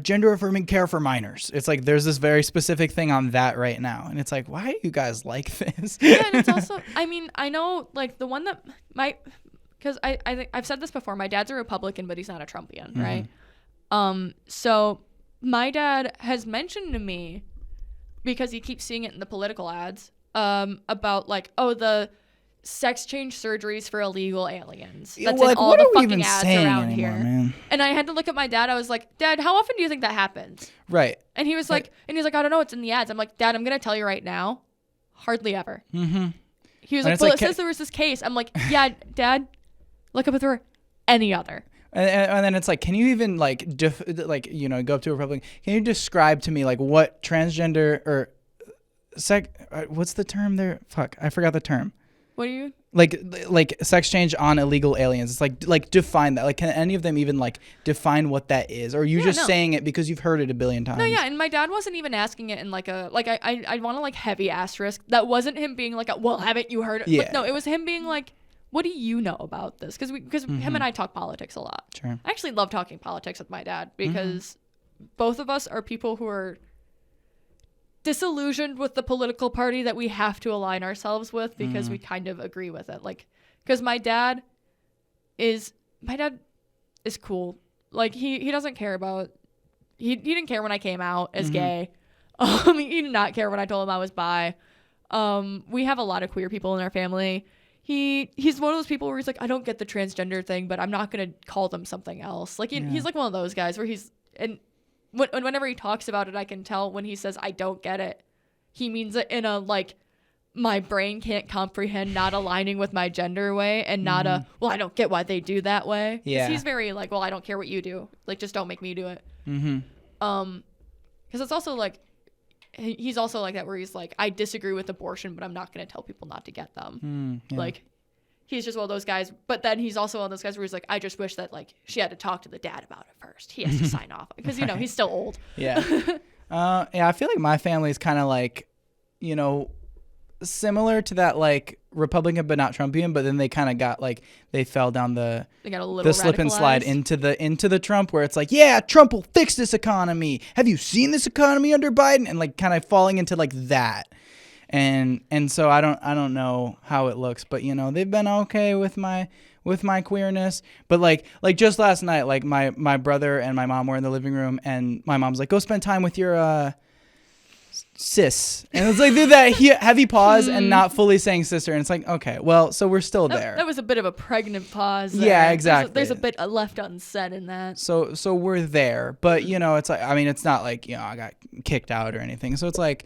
gender affirming care for minors. It's like there's this very specific thing on that right now, and it's like, why do you guys like this? Yeah, and it's also, I mean, I know like the one that because I think I've said this before. My dad's a Republican, but he's not a Trumpian, right? So my dad has mentioned to me, because he keeps seeing it in the political ads, about like, oh, the sex change surgeries for illegal aliens. That's like, in all what the are we fucking even ads saying around anymore, here. man? And I had to look at my dad. I was like, Dad, how often do you think that happens? Right. And he was like, I don't know. It's in the ads. I'm like, Dad, I'm gonna tell you right now, hardly ever. Mm-hmm. He was like, well, it says there was this case. I'm like, yeah, Dad, look up if there were any other. And then it's like, can you even like go up to a Republican? Can you describe to me like what transgender or what's the term there? Fuck, I forgot the term. What do you like sex change on illegal aliens? It's like define that. Like, can any of them even like define what that is? Or are you saying it because you've heard it a billion times? No, yeah, and my dad wasn't even asking it in like a like I want to like heavy asterisk. That wasn't him being like, well, haven't you heard it? Yeah. Like, no, it was him being like, what do you know about this? Because him and I talk politics a lot. Sure. I actually love talking politics with my dad because both of us are people who are disillusioned with the political party that we have to align ourselves with because we kind of agree with it. Like, because my dad is cool. Like, he doesn't care about, he didn't care when I came out as gay. He did not care when I told him I was bi. We have a lot of queer people in our family. He's one of those people where he's like, I don't get the transgender thing, but I'm not gonna call them something else. Like, he's like one of those guys where whenever he talks about it, I can tell when he says I don't get it, he means it in a like, my brain can't comprehend not aligning with my gender way, and not a, well, I don't get why they do that way. Yeah. He's very like, well, I don't care what you do, like, just don't make me do it. Because it's also like, he's also like that where he's like, I disagree with abortion, but I'm not going to tell people not to get them. Like, he's just one of those guys. But then he's also one of those guys where he's like, I just wish that like she had to talk to the dad about it first. He has to sign off because he's still old. Yeah. I feel like my family is kind of like, similar to that, like Republican but not Trumpian, but then they kind of got like, they fell down the slip and slide into the Trump, where it's like, yeah, Trump will fix this economy. Have you seen this economy under Biden? And like kind of falling into like that. And so I don't know how it looks, but they've been okay with my queerness. But like just last night, like my brother and my mom were in the living room, and my mom's like, go spend time with your sis, and it's like, do that heavy pause and not fully saying sister, and it's like, okay, well, so we're still there. That was a bit of a pregnant pause there. Yeah, exactly. There's a bit left unsaid in that. So we're there, but it's like, I mean, it's not like I got kicked out or anything, so it's like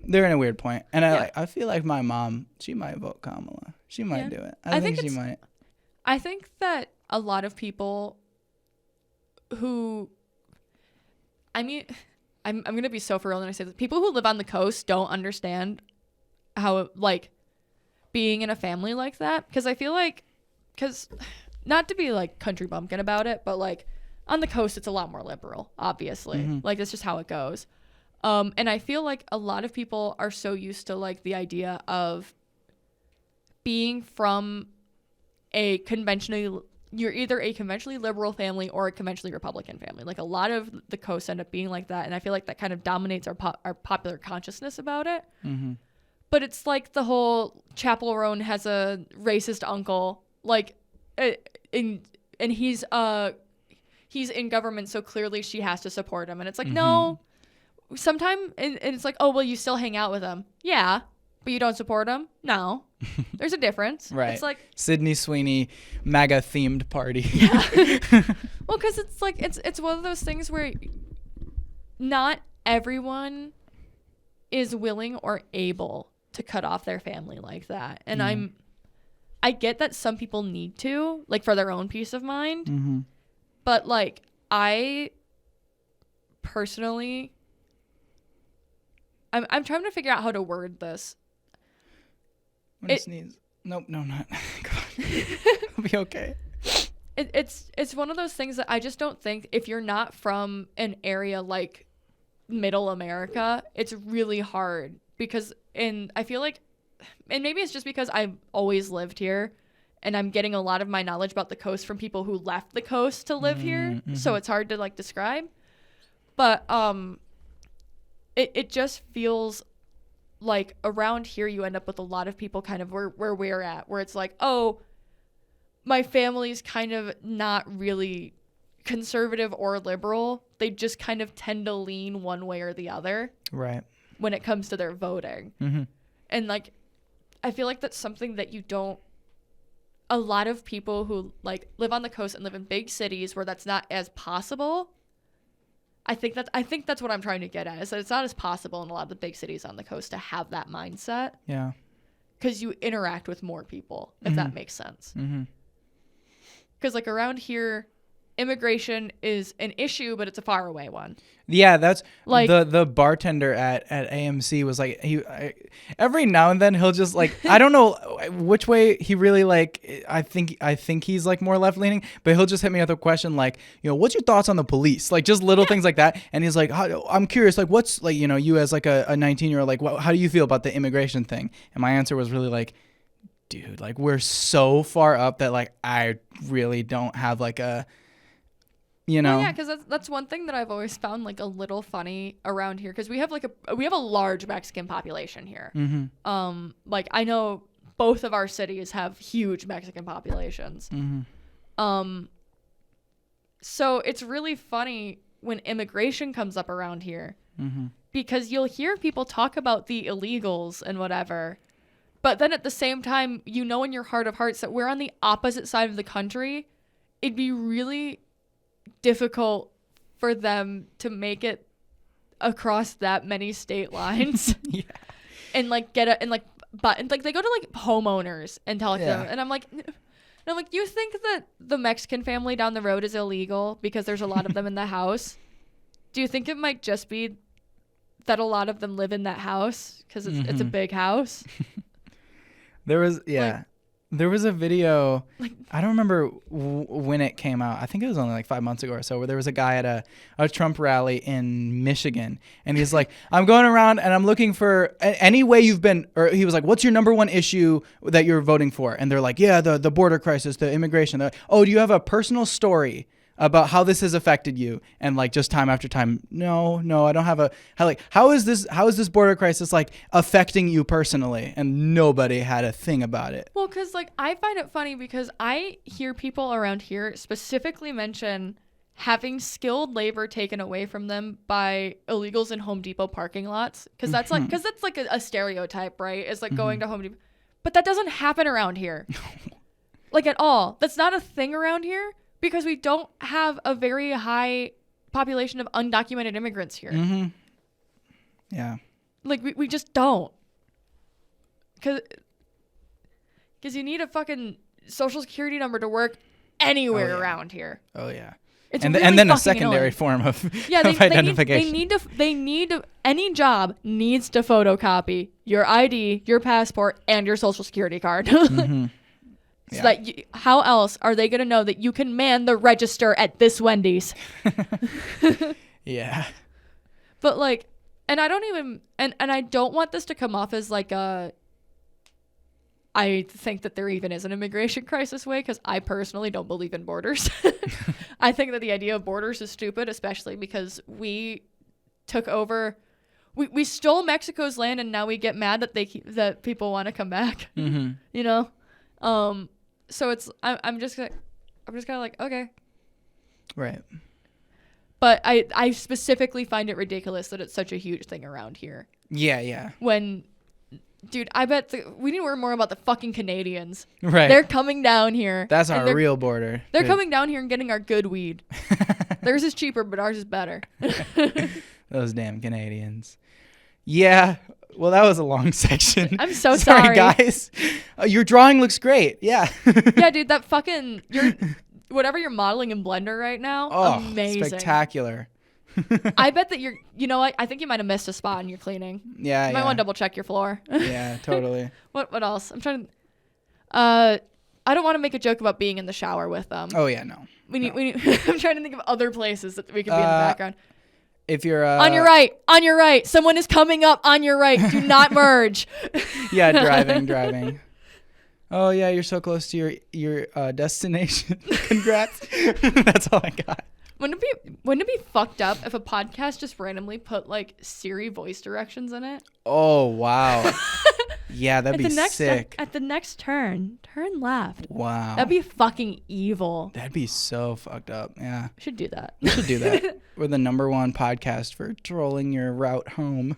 they're in a weird point. And I feel like my mom, she might vote Kamala. She might do it. I think she might. I think that a lot of people who, I mean, I'm going to be so for real when I say this. People who live on the coast don't understand how, like, being in a family like that. Because I feel like, not to be, like, country bumpkin about it, but, like, on the coast, it's a lot more liberal, obviously. Like, that's just how it goes. And I feel like a lot of people are so used to, like, the idea of being from you're either a conventionally liberal family or a conventionally Republican family. Like, a lot of the coasts end up being like that, and I feel like that kind of dominates our popular consciousn's about it. But it's like the whole Chappell Roan has a racist uncle, like, and he's in government, so clearly she has to support him, and it's like, no. Sometimes and it's like, oh, well, you still hang out with him, yeah, but you don't support him. No. There's a difference. Right. It's like Sydney Sweeney MAGA themed party. Yeah. Well, because it's like, it's one of those things where not everyone is willing or able to cut off their family like that. And I get that some people need to, like, for their own peace of mind. But like, I personally, I'm trying to figure out how to word this. Sneeze. Nope, no, not. I'll be okay. It's one of those things that I just don't think, if you're not from an area like middle America, it's really hard, because I feel like and maybe it's just because I've always lived here and I'm getting a lot of my knowledge about the coast from people who left the coast to live here. So it's hard to like describe. But it just feels like around here you end up with a lot of people kind of where we're at, where it's like, oh, my family's kind of not really conservative or liberal. They just kind of tend to lean one way or the other. Right. When it comes to their voting. And like, I feel like that's something that a lot of people who like live on the coast and live in big cities where that's not as possible. I think that's what I'm trying to get at, is that it's not as possible in a lot of the big cities on the coast to have that mindset. Yeah. Because you interact with more people, if that makes sense. Because like around here, immigration is an issue, but it's a faraway one. Yeah, that's like the bartender at AMC was like, every now and then he'll just like, I don't know which way he really like, I think he's like more left leaning, but he'll just hit me with a question like, what's your thoughts on the police? Like just little things like that. And he's like, I'm curious, like what's like, you as like a 19-year-old, like how do you feel about the immigration thing? And my answer was really like, dude, like we're so far up that like I really don't have like a, Well, yeah, because that's one thing that I've always found like a little funny around here, because we have a large Mexican population here. Like I know both of our cities have huge Mexican populations. So it's really funny when immigration comes up around here, because you'll hear people talk about the illegals and whatever, but then at the same time, in your heart of hearts that we're on the opposite side of the country. It'd be really difficult for them to make it across that many state lines. And like they go to like homeowners and talk to them, and I'm like, you think that the Mexican family down the road is illegal because there's a lot of them in the house? Do you think it might just be that a lot of them live in that house because it's a big house? There was a video, I don't remember when it came out. I think it was only like 5 months ago or so, where there was a guy at a Trump rally in Michigan. And he's like, I'm going around and I'm looking for any way you've been, or he was like, what's your number one issue that you're voting for? And they're like, yeah, the border crisis, the immigration. They're like, oh, do you have a personal story about how this has affected you? And like just time after time, no, I don't have how is this border crisis like affecting you personally? And nobody had a thing about it. Well, because like I find it funny because I hear people around here specifically mention having skilled labor taken away from them by illegals in Home Depot parking lots, because that's like a stereotype, right? It's like going to Home Depot, but that doesn't happen around here, like at all. That's not a thing around here. Because we don't have a very high population of undocumented immigrants here. Yeah. Like, we just don't. Because you need a fucking social security number to work anywhere around here. Oh, yeah. It's and really then a fucking secondary annoying. form of, of identification. Any job needs to photocopy your ID, your passport, and your social security card. So that how else are they going to know that you can man the register at this Wendy's? Yeah. But like, and I don't even, and I don't want this to come off as like I think that there even is an immigration crisis way, because I personally don't believe in borders. I think that the idea of borders is stupid, especially because we took over, we stole Mexico's land, and now we get mad that people want to come back. So it's I'm just kind of like, okay, right. But I specifically find it ridiculous that it's such a huge thing around here. Yeah. When, dude, I bet we need to learn more about the fucking Canadians. Right. They're coming down here. That's our real border. They're coming down here and getting our good weed. Theirs is cheaper, but ours is better. Those damn Canadians. Yeah. Well, that was a long section. I'm so sorry, guys. Your drawing looks great. Yeah. Yeah, dude, that fucking whatever you're modeling in Blender right now, amazing. Spectacular. I bet that I think you might have missed a spot in your cleaning. Yeah, you might want to double check your floor. Yeah, totally. What else? I'm trying to. I don't want to make a joke about being in the shower with them. Oh yeah, no. We need. I'm trying to think of other places that we could be in the background. if you're on your right, someone is coming up on your right. Do not merge. Yeah, driving. Oh yeah, you're so close to your destination. Congrats. That's all I got. Wouldn't it be fucked up if a podcast just randomly put like Siri voice directions in it? Oh wow. Yeah, that'd be sick. At the next turn left. Wow. That'd be fucking evil. That'd be so fucked up. Yeah. We should do that. We should do that. We're the #1 podcast for trolling your route home.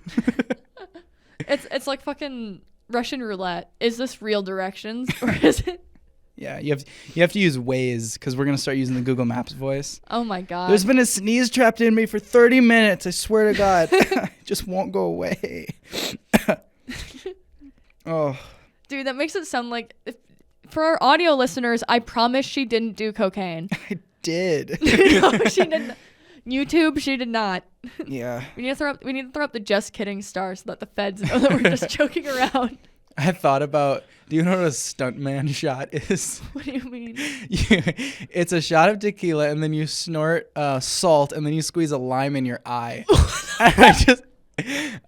It's like fucking Russian roulette. Is this real directions or is it? Yeah, you have to use Waze because we're gonna start using the Google Maps voice. Oh my god. There's been a sneeze trapped in me for 30 minutes. I swear to God, it just won't go away. Oh, dude, that makes it sound like for our audio listeners, I promise she didn't do cocaine. I did. No, she didn't. YouTube, she did not. Yeah. We need to throw up the just kidding star so that the feds know that we're just joking around. I thought about, do you know what a stuntman shot is? What do you mean? It's a shot of tequila and then you snort salt and then you squeeze a lime in your eye.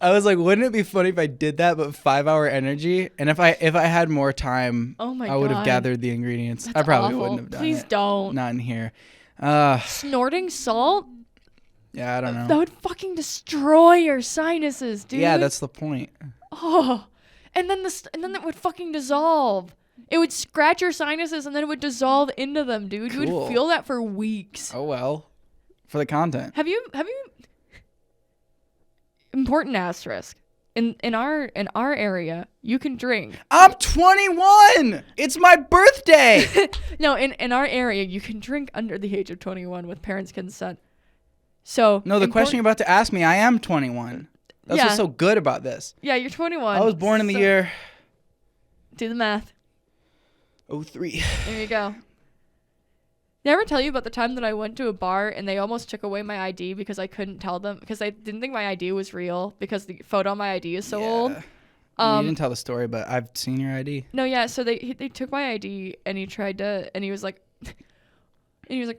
I was like, wouldn't it be funny if I did that, but 5-hour energy? And if I had more time, oh my I would have God. gathered the ingredients. That's I probably awful. wouldn't have done Please it. don't. Not in here. Snorting salt? Yeah, I don't know. That would fucking destroy your sinuses, dude. Yeah, that's the point. Oh, and then it would fucking dissolve. It would scratch your sinuses and then it would dissolve into them, dude. Cool. You would feel that for weeks. Oh well, for the content. Have you? Important asterisk. In our area, you can drink. I'm 21. It's my birthday. No, in our area, you can drink under the age of 21 with parents' consent. So no, the question you're about to ask me, I am 21. That's what's so good about this. Yeah, you're 21. I was born in the year. Do the math. 03. There you go. Did I ever tell you about the time that I went to a bar and they almost took away my ID because I couldn't tell them because I didn't think my ID was real because the photo on my ID is so old. You didn't tell the story, but I've seen your ID. No, yeah. So they took my ID and he was like,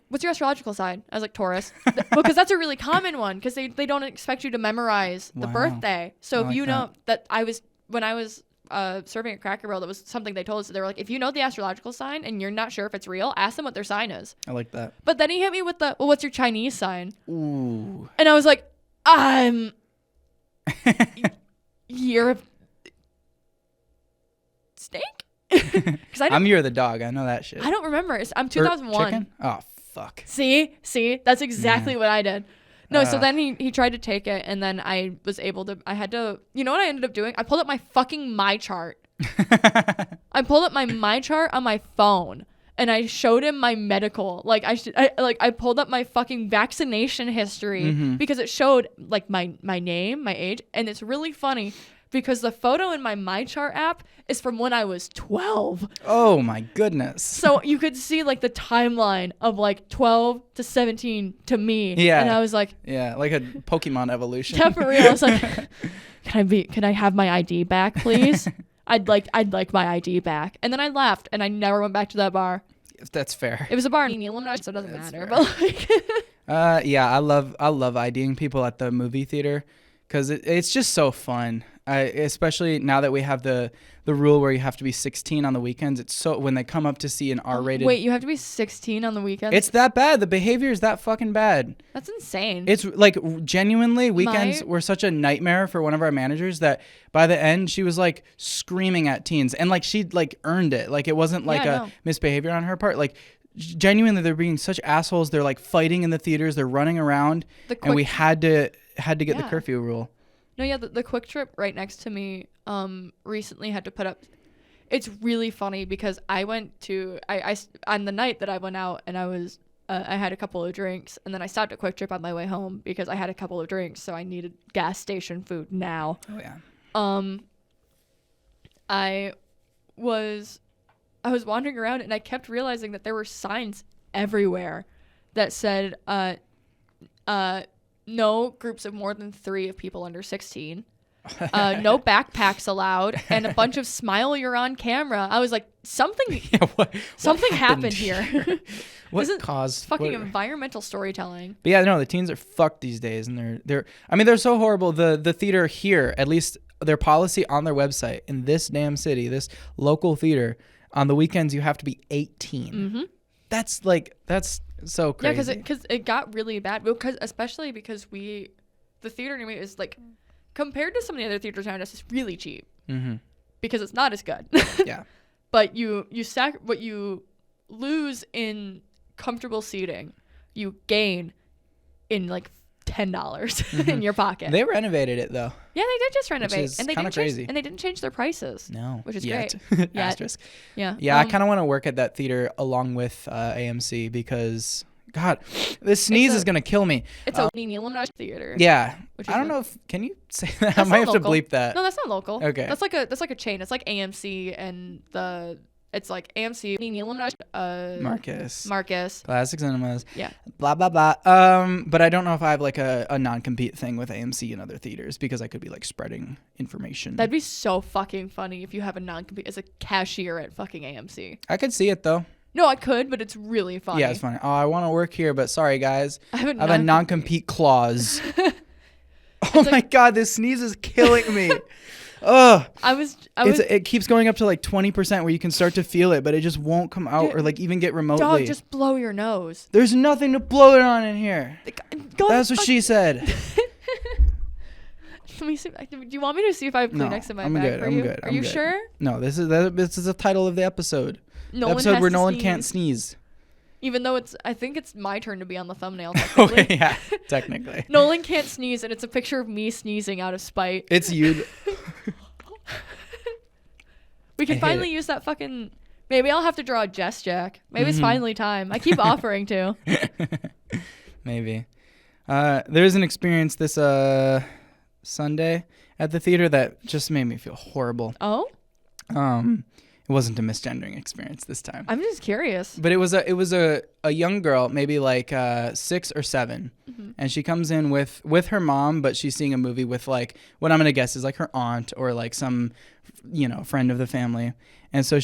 "What's your astrological sign?" I was like, "Taurus," because that's a really common one because they don't expect you to memorize the birthday. So if you know that when I was serving at Cracker Barrel, that was something they told us. They were like, if you know the astrological sign and you're not sure if it's real, ask them what their sign is. I like that. But then he hit me with what's your Chinese sign? Ooh. And I was like, you're a snake? I'm You're the dog. I know that shit. I don't remember. I'm 2001. Chicken? Oh, fuck. See? That's exactly what I did. No, so then he tried to take it, and then I was able to, I had to, you know what I ended up doing? I pulled up my fucking My Chart. I pulled up my My Chart on my phone, and I showed him my medical. I pulled up my fucking vaccination history because it showed, like, my name, my age, and it's really funny because the photo in my My Chart app is from when I was 12. Oh my goodness. So you could see like the timeline of like 12 to 17 to me. Yeah. And I was like, yeah, like a Pokemon evolution. yeah, for real. I was like, can I have my ID back, please? I'd like my ID back. And then I left and I never went back to that bar. That's fair. It was a bar in Illinois, so it doesn't matter. But like yeah, I love IDing people at the movie theater because it's just so fun. Especially now that we have the rule where you have to be 16 on the weekends. It's so when they come up to see an R-rated. Wait, you have to be 16 on the weekends? It's that bad. The behavior is that fucking bad. That's insane. It's like genuinely weekends were such a nightmare for one of our managers that by the end she was like screaming at teens and like she'd like earned it. Like it wasn't like misbehavior on her part. Like genuinely they're being such assholes. They're like fighting in the theaters. They're running around and we had to get the curfew rule. No, yeah, the KwikTrip right next to me recently had to put up. It's really funny because I went to I on the night that I went out and I was I had a couple of drinks and then I stopped at KwikTrip on my way home because I had a couple of drinks, so I needed gas station food now. Oh yeah. I was wandering around and I kept realizing that there were signs everywhere that said no groups of more than 3 of people under 16. no backpacks allowed, and a bunch of smile you're on camera. I was like, something something happened here. What This is caused fucking what- environmental storytelling. But yeah, no, the teens are fucked these days, and they're so horrible. The theater here, at least their policy on their website in this damn city, this local theater, on the weekends you have to be 18. Mm-hmm. That's so crazy. Yeah, because it got really bad. Especially because the theater near me is like, compared to some of the other theaters around us, it's really cheap. Mm-hmm. Because it's not as good. Yeah. But what you lose in comfortable seating, you gain in like $10 in your pocket. They renovated it though. Yeah, they did just renovate, is and they kinda didn't change, crazy. and they didn't change their prices. No, which is yet. great. Asterisk. Yeah, Yeah, I kind of want to work at that theater along with AMC because God, this sneeze is gonna kill me. It's a elimination theater. Yeah, Which I is don't know if can you say that? I That's might not have to local. bleep that. No, that's not local. Okay. That's like a chain. It's like AMC and it's like AMC, Marcus. Classic Cinemas. Yeah. Blah blah blah. But I don't know if I have like a non-compete thing with AMC and other theaters because I could be like spreading information. That'd be so fucking funny if you have a non-compete as a cashier at fucking AMC. I could see it though. No, I could, but it's really funny. Yeah, it's funny. Oh, I want to work here, but sorry guys, I have I have a non-compete clause. Oh my like- God, this sneeze is killing me. Ugh. It keeps going up to like 20% where you can start to feel it, but it just won't come out or like even get remotely. dog, just blow your nose. There's nothing to blow it on in here. Go That's what she said. Let me see. Do you want me to see if I have Kleenex in my I'm bag good. for I'm you? good. Are I'm you good. sure? No, this is the title of the episode. The Nolynn episode has where to Nolynn sneeze. can't sneeze. Even though I think it's my turn to be on the thumbnail. Okay, Technically. yeah, technically. Nolynn can't sneeze, and it's a picture of me sneezing out of spite. It's you. We can I hate finally use that fucking. Maybe I'll have to draw a Jess Jack. Maybe it's finally time. I keep offering to. Maybe. There's an experience this Sunday at the theater that just made me feel horrible. Oh? It wasn't a misgendering experience this time. I'm just curious. But it was a young girl, maybe like 6 or 7, and she comes in with her mom, but she's seeing a movie with like what I'm gonna guess is like her aunt or like some friend of the family. And so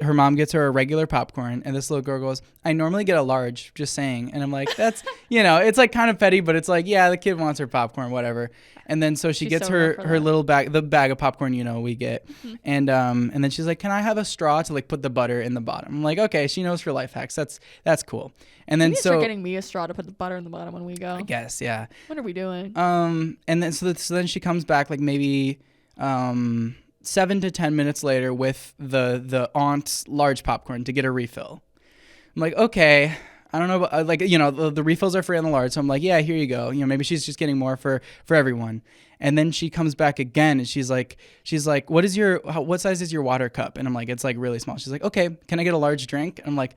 her mom gets her a regular popcorn, and this little girl goes, "I normally get a large, just saying." And I'm like, that's, it's like kind of petty, but it's like, yeah, the kid wants her popcorn, whatever. And then so she She's gets so her rough for her that. little bag, the bag of popcorn, we get. And then she's like, "Can I have a straw to like put the butter in the bottom?" I'm like, okay, she knows her life hacks. That's cool. And then You need to start getting me a straw to put the butter in the bottom when we go. I guess, yeah. What are we doing? And then so then she comes back like maybe 7 to 10 minutes later with the aunt's large popcorn to get a refill. I'm like, okay, I don't know, but the refills are free on the large, so I'm like, yeah, here you go. Maybe she's just getting more for everyone. And then she comes back again, and she's like, what size is your water cup? And I'm like, it's like really small. She's like, okay, can I get a large drink? And I'm like,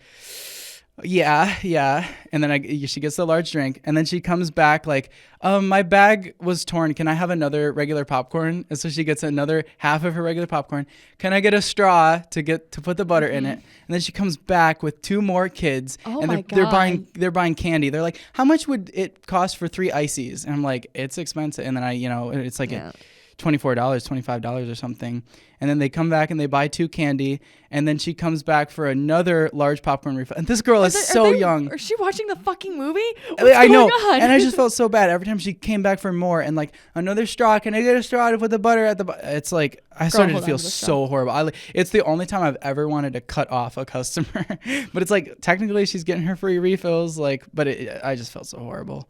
yeah. And then she gets the large drink, and then she comes back like, my bag was torn. Can I have another regular popcorn? And so she gets another half of her regular popcorn. Can I get a straw to put the butter in it? And then she comes back with 2 more kids, and they're buying candy. They're like, how much would it cost for 3 ices? And I'm like, it's expensive. And then it's like $24, $25 or something. And then they come back and they buy 2 candy, and then she comes back for another large popcorn refill. And this girl is so young. Is she watching the fucking movie? I know. What's going on? And I just felt so bad every time she came back for more, and like, another straw. Can I get a straw to put the butter at the It's like I started to feel so horrible. It's the only time I've ever wanted to cut off a customer. But it's like technically she's getting her free refills, but I just felt so horrible.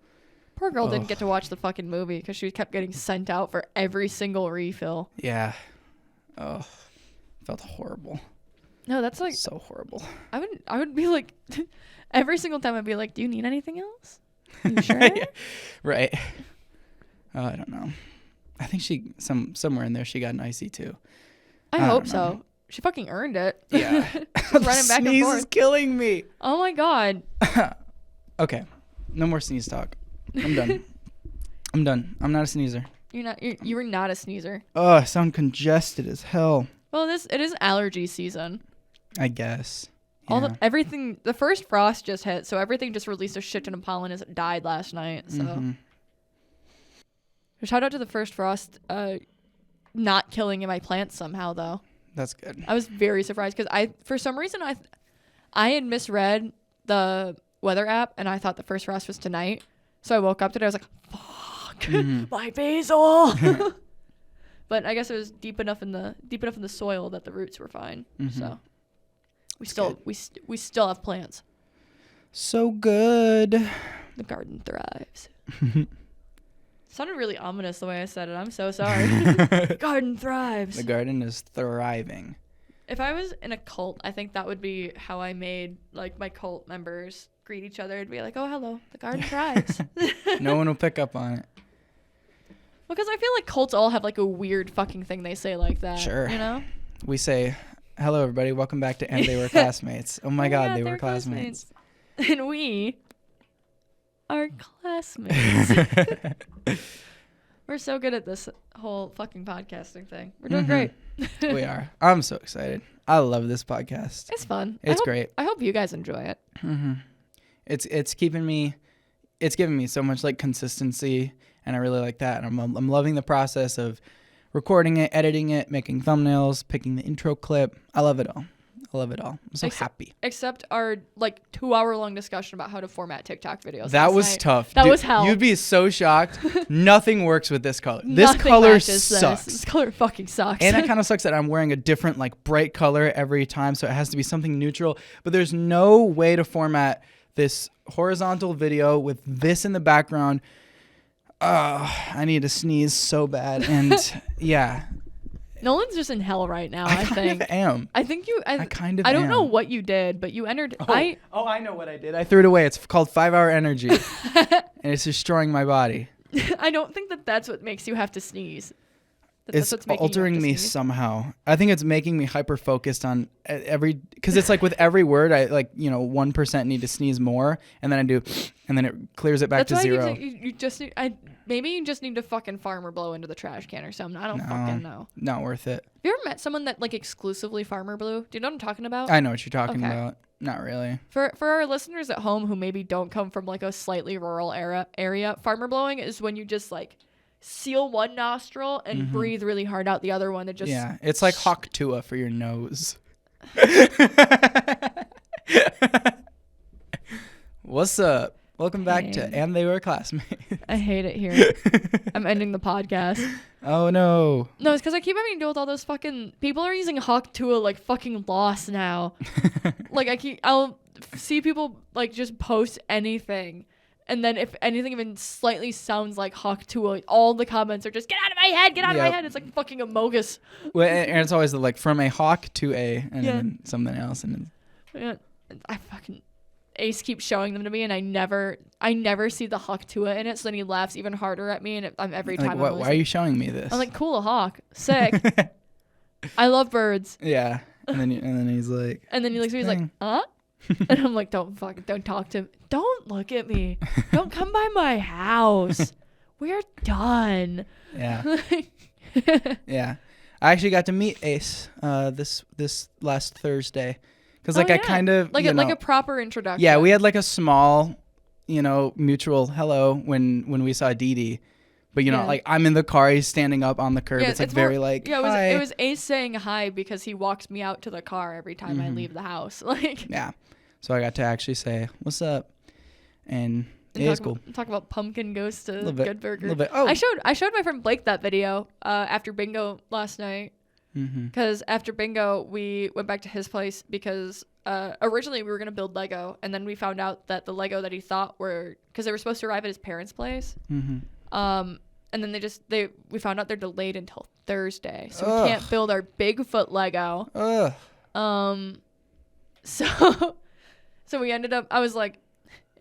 Poor girl didn't get to watch the fucking movie because she kept getting sent out for every single refill. Yeah. Oh, felt horrible. No, that's like so horrible. I would be like, every single time I'd be like, do you need anything else? Are you sure? Yeah, right. Oh, I don't know. I think she somewhere in there she got an icy too. I hope so. She fucking earned it. Yeah. She's running back and sneeze forth. is killing me. Oh my god. Okay, no more sneeze talk. I'm done. I'm not a sneezer. You were not a sneezer. Oh, I sound congested as hell. Well, it is allergy season. I guess. Yeah. Everything. The first frost just hit, so everything just released a shit ton of pollen as it died last night. So, shout out to the first frost. not killing my plants somehow, though. That's good. I was very surprised because for some reason, I had misread the weather app and I thought the first frost was tonight. So I woke up today. I was like, fuck, my basil. But I guess it was deep enough in the soil that the roots were fine. So we still have plants. So good. The garden thrives. Sounded really ominous the way I said it. I'm so sorry. Garden thrives. The garden is thriving. If I was in a cult, I think that would be how I made like my cult members greet each other. It'd be like, "Oh, hello, the garden thrives." No one will pick up on it. Because I feel like cults all have like a weird fucking thing they say like that. Sure. You know? We say, "Hello, everybody. Welcome back to And They Were Classmates." Oh my God, they were classmates. And we are classmates. We're so good at this whole fucking podcasting thing. We're doing great. We are. I'm so excited. I love this podcast. It's fun. It's great. I hope you guys enjoy it. It's giving me so much like consistency, and I really like that. And I'm loving the process of recording it, editing it, making thumbnails, picking the intro clip. I love it all. I'm so happy. Except our like 2-hour-long discussion about how to format TikTok videos. That was tough. That was hell. You'd be so shocked. Nothing works with this color. This color sucks. This color fucking sucks. And it kind of sucks that I'm wearing a different like bright color every time, so it has to be something neutral. But there's no way to format this horizontal video with this in the background. I need to sneeze so bad. And yeah. Nolan's just in hell right now, I think. I kind of am. I think you... I kind of I don't am. know what you did, but you entered... I know what I did. I threw it away. It's called 5-Hour Energy. And it's destroying my body. I don't think that's what makes you have to sneeze. It's altering me somehow. I think it's making me hyper focused on every... Because it's like with every word, I 1% need to sneeze more. And then I do... And then it clears it back to zero. You just need... Maybe you just need to fucking farmer blow into the trash can or something. I don't fucking know. Not worth it. Have you ever met someone that like exclusively farmer blew? Do you know what I'm talking about? I know what you're talking about. Not really. For our listeners at home who maybe don't come from like a slightly rural area, farmer blowing is when you just like seal one nostril and breathe really hard out the other one. To just it's like Hawk Tuah for your nose. What's up? Welcome back to And They Were Classmates. I hate it here. I'm ending the podcast. Oh, no. No, it's because I keep having to deal with all those fucking... People are using Hawk Tuah like fucking lost now. Like, I'll see people like just post anything. And then if anything even slightly sounds like Hawk Tuah, all the comments are just, get out of my head, get out of my head. It's like fucking Amogus. Well, and it's always like from a hawk to a, and then something else. And I fucking... Ace keeps showing them to me, and I never see the Hawk Tuah in it. So then he laughs even harder at me, and I'm every time. Why are you showing me this? I'm like, cool, a hawk, sick. I love birds. Yeah, and then he's like, and then he looks at me, he's like, huh? And I'm like, don't talk to me. Don't look at me. Don't come by my house. We're done. Yeah. Yeah. I actually got to meet Ace this last Thursday. Because I kind of like a proper introduction. Yeah, we had like a small, mutual hello when we saw Dee Dee. But like I'm in the car, he's standing up on the curb. It's like very like hi. It was Ace saying hi because he walks me out to the car every time I leave the house. Like so I got to actually say what's up, and it's cool. Talk about pumpkin goes to Good Burger. A little bit. Oh, I showed my friend Blake that video after bingo last night. Because after bingo, we went back to his place because originally we were going to build Lego. And then we found out that the Lego that he thought because they were supposed to arrive at his parents' place. And then we found out they're delayed until Thursday. So we can't build our Bigfoot Lego. So we ended up, I was like,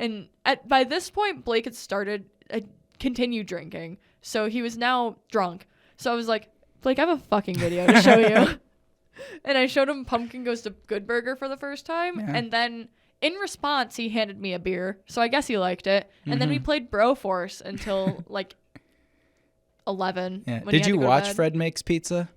and by this point, Blake had continued drinking. So he was now drunk. So I was like, Blake, I have a fucking video to show you. And I showed him Pumpkin Goes to Good Burger for the first time. Yeah. And then in response, he handed me a beer. So I guess he liked it. And then we played Broforce until like 11. Yeah. Did you watch Fred Makes Pizza?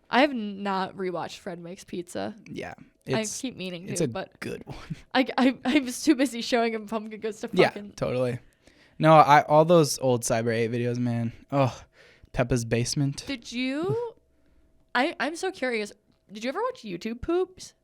I have not rewatched Fred Makes Pizza. Yeah. I keep meaning to, it's a but good one. I was too busy showing him Pumpkin Goes to fucking... Yeah, totally. No, all those old Cyber 8 videos, man. Oh, Peppa's Basement. Did you I'm so curious. Did you ever watch YouTube poops?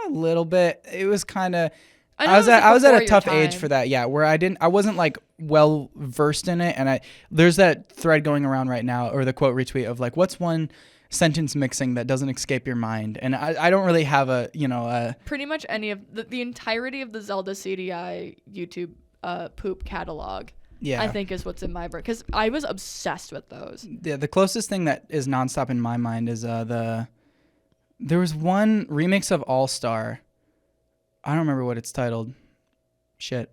A little bit. It was kind of. I was at a tough age for that. Yeah, where I wasn't like well versed in it, and there's that thread going around right now, or the quote retweet of like, what's one sentence mixing that doesn't escape your mind? And I don't really have pretty much any of the entirety of the Zelda CDI YouTube poop catalog. Yeah, I think is what's in my brain, because I was obsessed with those. Yeah, the closest thing that is nonstop in my mind is there was one remix of All Star. I don't remember what it's titled. Shit.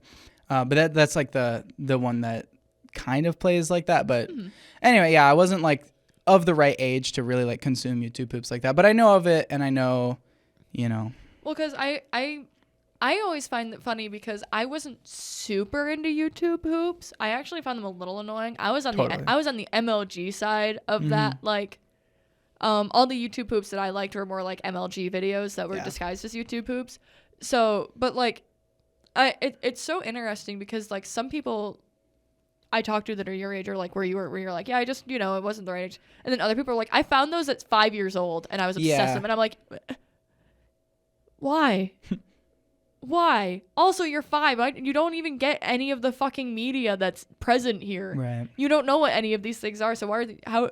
But that's like the one that kind of plays like that. But anyway, yeah, I wasn't like of the right age to really like consume YouTube poops like that. But I know of it, and I know, Well, because I always find it funny because I wasn't super into YouTube poops. I actually found them a little annoying. I was on the MLG side of that, like. All the YouTube poops that I liked were more like MLG videos that were disguised as YouTube poops. So, but like, it's so interesting because like some people I talk to that are your age or like where you're like, yeah, I just, it wasn't the right age. And then other people are like, I found those at 5 years old and I was obsessed with them. And I'm like, why? Why? Also, you're 5. You don't even get any of the fucking media that's present here. Right. You don't know what any of these things are. So why are how?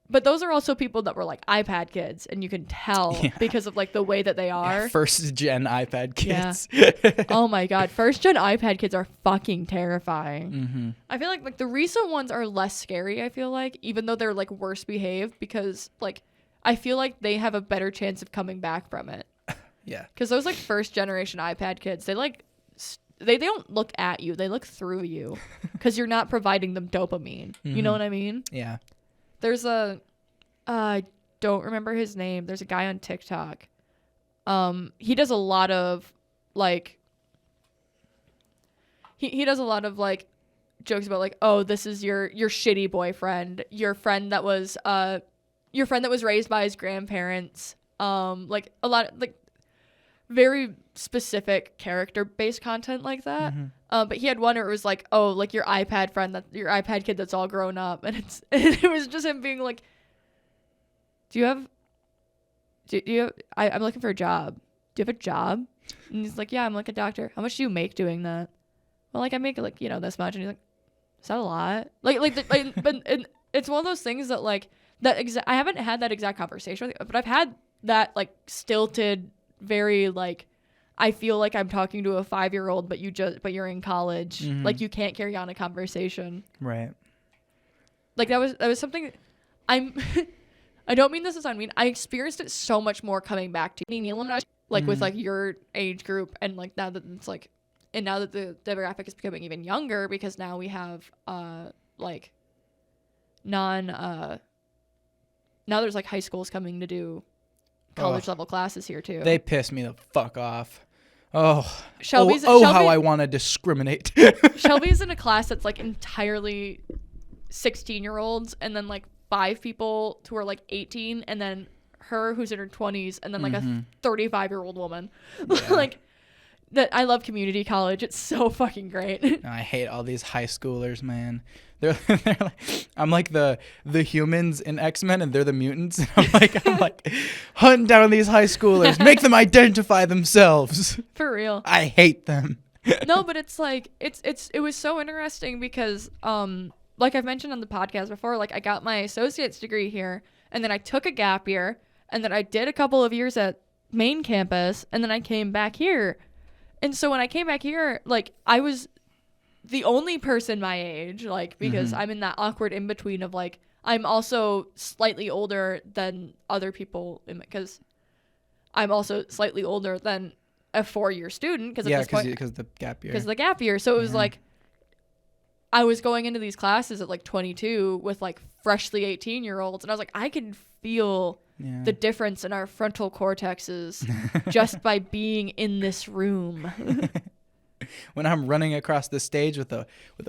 But those are also people that were like iPad kids, and you can tell because of like the way that they are. Yeah, first gen iPad kids. Yeah. Oh my God. First gen iPad kids are fucking terrifying. Mm-hmm. I feel like the recent ones are less scary, I feel like, even though they're like worse behaved, because like I feel like they have a better chance of coming back from it. Yeah. Because those like first generation iPad kids, they like they don't look at you, they look through you because you're not providing them dopamine. Mm-hmm. You know what I mean? Yeah. There's I don't remember his name. There's a guy on TikTok. He does a lot of like he does a lot of like jokes about like, oh, this is your shitty boyfriend, your friend that was raised by his grandparents. Like a lot of like very specific character based content like that. Mm-hmm. But he had one where it was like, oh, like your iPad friend, that your iPad kid that's all grown up, and it was just him being like, I'm looking for a job. Do you have a job? And he's like, yeah, I'm like a doctor. How much do you make doing that? Well, like I make like, this much. And he's like, is that a lot? But it's one of those things that like I haven't had that exact conversation with you, but I've had that like stilted, very like, I feel like I'm talking to a 5-year-old, but you're in college. Mm-hmm. Like you can't carry on a conversation. Right. Like that was something I don't mean this as unmean. I experienced it so much more coming back to me, like with like your age group, and like now that it's like, and now that the demographic is becoming even younger because now we have like now there's like high schools coming to do college level classes here too. They piss me the fuck off. Oh, Shelby, how I want to discriminate. Shelby's in a class that's like entirely 16-year-olds, and then like 5 people who are like 18, and then her who's in her 20s, and then like a 35-year-old woman. Yeah. Like that. I love community college. It's so fucking great. I hate all these high schoolers, man. They're like, I'm like the humans in X-Men, and they're the mutants. And I'm like hunting down these high schoolers, make them identify themselves. For real. I hate them. No, but it's like it was so interesting because like I've mentioned on the podcast before, like I got my associate's degree here, and then I took a gap year, and then I did a couple of years at main campus, and then I came back here. And so when I came back here, like I was the only person my age, like because I'm in that awkward in between of like I'm also slightly older than other people because I'm also slightly older than a 4-year student because because the gap year. Because of the gap year. So it was like I was going into these classes at like 22 with like freshly 18-year-olds, and I was like, I can feel the difference in our frontal cortexes just by being in this room. When I'm running across the stage with a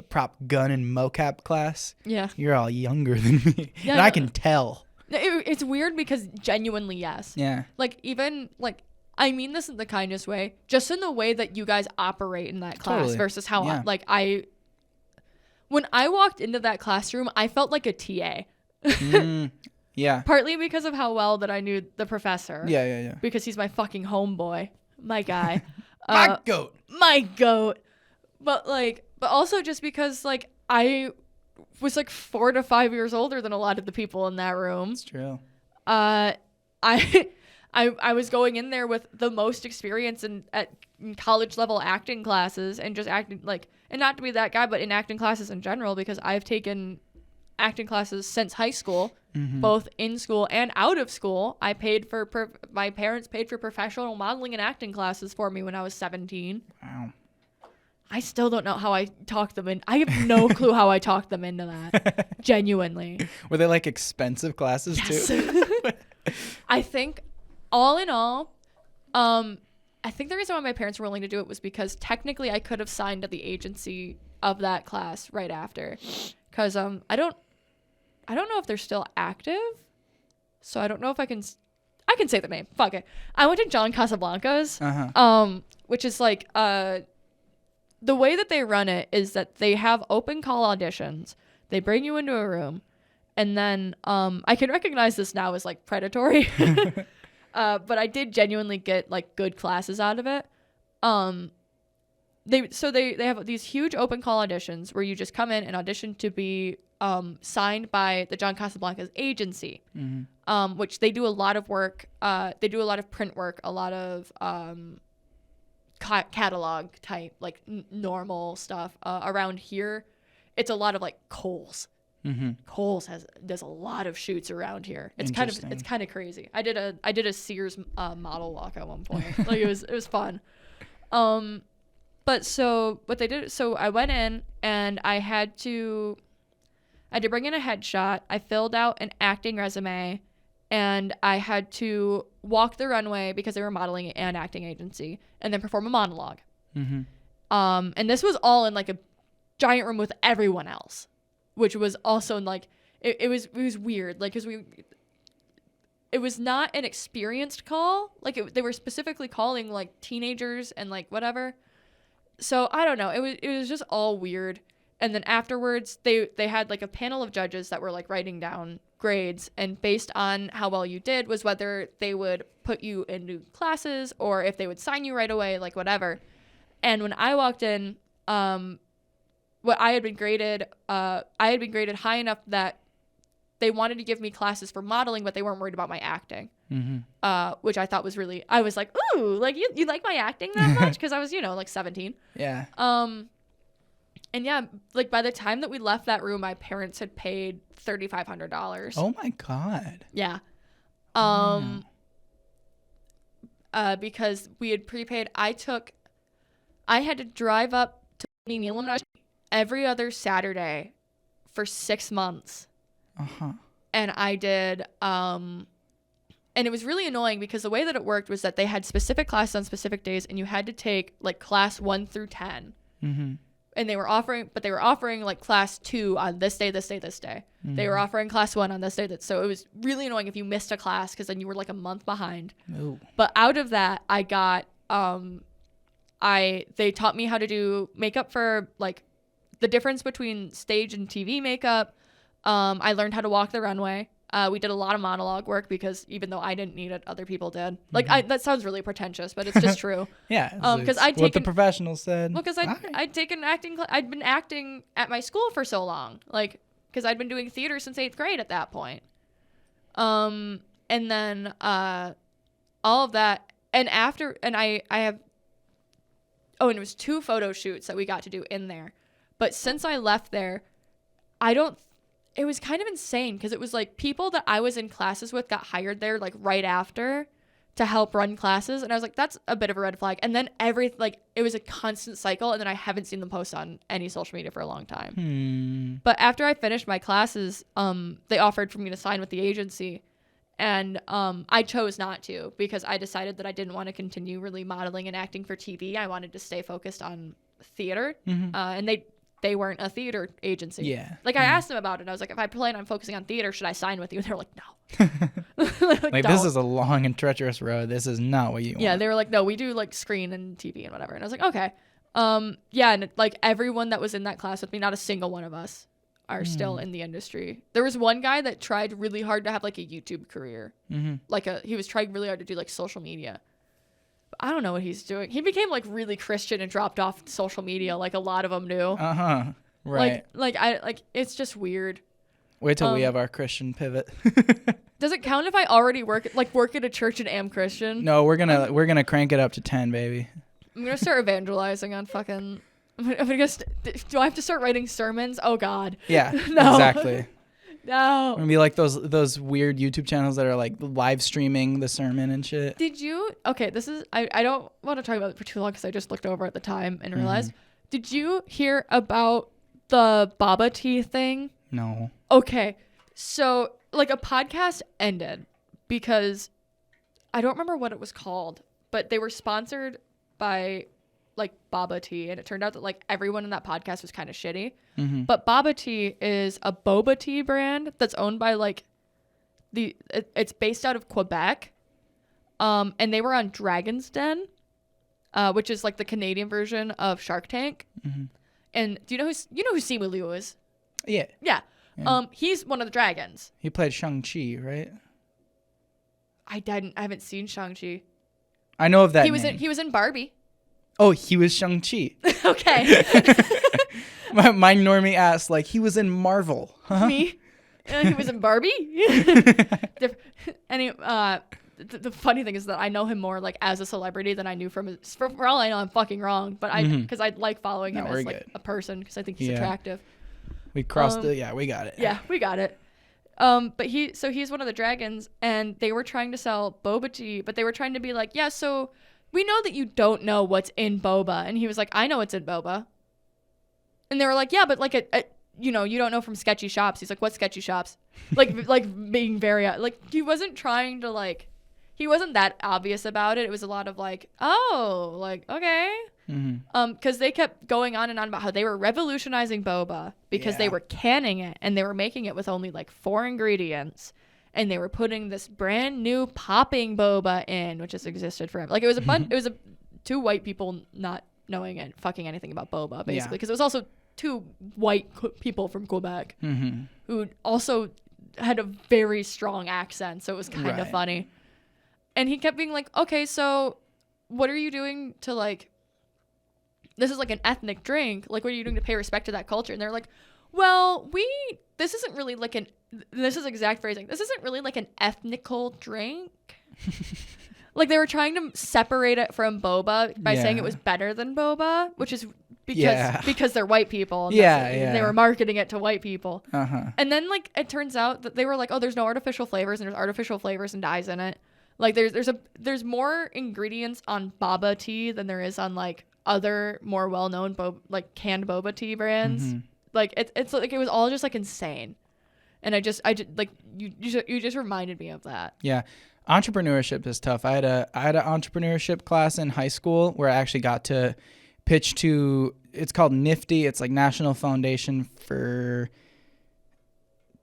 prop gun in mocap class, you're all younger than me, and I can tell. It's weird because genuinely, yes. Yeah. Like even like I mean this in the kindest way, just in the way that you guys operate in that class versus how when I walked into that classroom, I felt like a TA. Yeah. Partly because of how well that I knew the professor. Yeah. Because he's my fucking homeboy. My guy. My goat. My goat. But also just because like I was like 4 to 5 years older than a lot of the people in that room. It's true. I was going in there with the most experience in college level acting classes and just acting like, and not to be that guy, but in acting classes in general, because I've taken acting classes since high school, both in school and out of school. I paid for my parents paid for professional modeling and acting classes for me when I was 17. Wow. I still don't know how I talked them in. I have no clue how I talked them into that. Genuinely. Were they like expensive classes too? I think all in all, I think the reason why my parents were willing to do it was because technically I could have signed to the agency of that class right after. Because I don't know if they're still active. So I don't know if I can say the name. Fuck it. I went to John Casablanca's, which is like the way that they run it is that they have open call auditions. They bring you into a room, and then I can recognize this now as like predatory, but I did genuinely get like good classes out of it. They have these huge open call auditions where you just come in and audition to be signed by the John Casablanca's agency, which they do a lot of work. They do a lot of print work, a lot of catalog type, like normal stuff. Around here, it's a lot of like Kohl's. Kohl's does a lot of shoots around here. It's kind of crazy. I did a Sears model walk at one point. Like it was fun. But so what they did, so I went in and I had to bring in a headshot. I filled out an acting resume, and I had to walk the runway because they were modeling and acting agency, and then perform a monologue. And this was all in like a giant room with everyone else, which was also like it was weird, like because it was not an experienced call, like they were specifically calling like teenagers and like whatever. So I don't know, it was just all weird. And then afterwards they had like a panel of judges that were like writing down grades, and based on how well you did was whether they would put you in new classes or if they would sign you right away, like whatever. And when I walked in, what I had been graded high enough that they wanted to give me classes for modeling, but they weren't worried about my acting, which I thought was really, I was like, ooh, like you like my acting that much? Because I was, like 17. Yeah. And yeah, like by the time that we left that room, my parents had paid $3,500. Oh my God. Yeah. Because we had prepaid. I had to drive up to Nolynn every other Saturday for 6 months. And I did, and it was really annoying because the way that it worked was that they had specific classes on specific days, and you had to take like class 1 through 10. And they were offering like class 2 on this day, this day, this day. They were offering class 1 on this day. So it was really annoying if you missed a class because then you were like a month behind. Ooh. But out of that, I got, they taught me how to do makeup for like the difference between stage and TV makeup. I learned how to walk the runway. We did a lot of monologue work because even though I didn't need it, other people did. Like that sounds really pretentious, but it's just true. Yeah. Because what the professionals said. Well, because I'd taken acting. I'd been acting at my school for so long, like because I'd been doing theater since 8th grade at that point. And then all of that, and after, and I have. Oh, and it was 2 photo shoots that we got to do in there, but since I left there, it was kind of insane because it was like people that I was in classes with got hired there like right after to help run classes. And I was like, that's a bit of a red flag. And then it was a constant cycle. And then I haven't seen them post on any social media for a long time. But after I finished my classes, they offered for me to sign with the agency. And I chose not to because I decided that I didn't want to continue really modeling and acting for TV. I wanted to stay focused on theater. And they weren't a theater agency. Yeah. Like I asked them about it. I was like, if I plan on focusing on theater, should I sign with you? And they were like, no. like this is a long and treacherous road. This is not what you want. Yeah. They were like, no, we do like screen and TV and whatever. And I was like, okay. Yeah. And like everyone that was in that class with me, not a single one of us are still in the industry. There was one guy that tried really hard to have like a YouTube career. He was trying really hard to do like social media. But I don't know what he's doing. He became like really Christian and dropped off social media like a lot of them do. Right. Like it's just weird. Wait till we have our Christian pivot. Does it count if I already work at a church and am Christian? No, we're gonna crank it up to 10, baby. I'm gonna start evangelizing on fucking. Do I have to start writing sermons? Oh God. Yeah. No. Exactly. No. It'd be like those weird YouTube channels that are like live streaming the sermon and shit. Did you? Okay, this is. I don't want to talk about it for too long because I just looked over at the time and realized. Did you hear about the Baba tea thing? No. Okay, so like a podcast ended because I don't remember what it was called, but they were sponsored by like Baba tea, and it turned out that like everyone in that podcast was kind of shitty. But Baba tea is a boba tea brand that's owned by like it's based out of Quebec, and they were on Dragon's Den, which is like the Canadian version of Shark Tank. And do you know who Simu Liu is? Yeah. Yeah. He's one of the dragons. He played Shang-Chi, right? I haven't seen Shang-Chi. I know of that. He was in Barbie. Oh, he was Shang-Chi. Okay. my normie ass, like, he was in Marvel. Huh? Me? He was in Barbie? Anyway, the funny thing is that I know him more like as a celebrity than I knew from his, for all I know I'm fucking wrong, but because I like following him as like a person because I think he's attractive. We crossed we got it. Yeah, we got it. But he's one of the dragons, and they were trying to sell boba tea, but they were trying to be like, yeah, so we know that you don't know what's in boba, and he was like, I know what's in boba, and they were like, yeah, but like you don't know from sketchy shops. He's like, what sketchy shops? like being very like he wasn't trying to like. He wasn't that obvious about it. It was a lot of like, oh, like, okay. Because they kept going on and on about how they were revolutionizing boba because they were canning it and they were making it with only like 4 ingredients. And they were putting this brand new popping boba in, which has existed forever. Like it was it was 2 white people not knowing and fucking anything about boba, basically. Because it was also 2 white people from Quebec who also had a very strong accent. So it was kind of funny. And he kept being like, okay, so what are you doing to like, this is like an ethnic drink. Like, what are you doing to pay respect to that culture? And they're like, well, this isn't really like this is exact phrasing. This isn't really like an ethnical drink. Like they were trying to separate it from boba by saying it was better than boba, which is because they're white people. And they were marketing it to white people. And then like, it turns out that they were like, oh, there's no artificial flavors and there's artificial flavors and dyes in it. Like there's more ingredients on Baba tea than there is on like other more well-known like canned boba tea brands. Like it's like it was all just like insane. And I just like you just reminded me of that. Yeah. Entrepreneurship is tough. I had an entrepreneurship class in high school where I actually got to pitch to, it's called NIFTY. It's like National Foundation for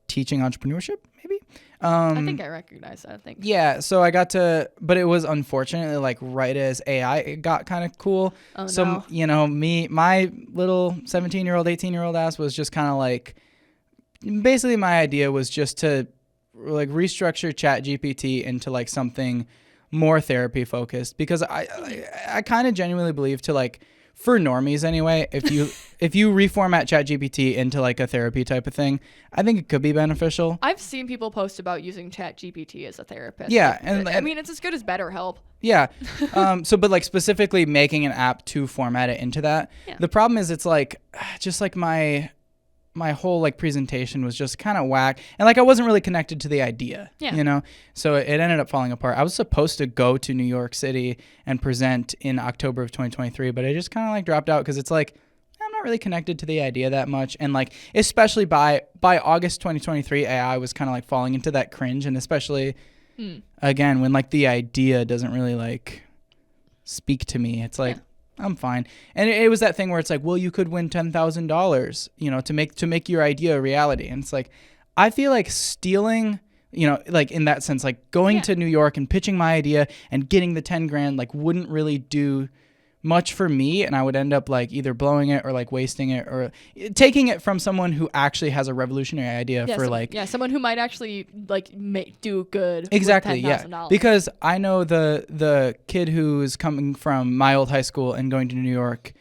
Teaching Entrepreneurship, maybe. I think I recognize that thing. Yeah, so I got to, but it was unfortunately like right as AI it got kind of cool. Oh, so no. You know, my little 17-year-old, 18-year-old ass was just kind of like, basically my idea was just to like restructure ChatGPT into like something more therapy focused, because I kind of genuinely believe to like, for normies anyway, if you reformat ChatGPT into like a therapy type of thing, I think it could be beneficial. I've seen people post about using ChatGPT as a therapist. Yeah, and I mean it's as good as BetterHelp. Yeah. But like specifically making an app to format it into that. Yeah. The problem is it's like just like my whole like presentation was just kind of whack, and like I wasn't really connected to the idea, you know? So it ended up falling apart. I was supposed to go to New York City and present in October of 2023, but I just kind of like dropped out because it's like, I'm not really connected to the idea that much. And like, especially by August 2023, AI was kind of like falling into that cringe. And especially again, when like the idea doesn't really like speak to me, it's like, I'm fine. And it was that thing where it's like, well, you could win $10,000, you know, to make your idea a reality. And it's like, I feel like stealing, you know, like in that sense, like going to New York and pitching my idea and getting the 10 grand, like wouldn't really do much for me, and I would end up like either blowing it or like wasting it or taking it from someone who actually has a revolutionary idea for like someone who might actually like do good. Exactly, with yeah. $10,000. Because I know the kid who's coming from my old high school and going to New York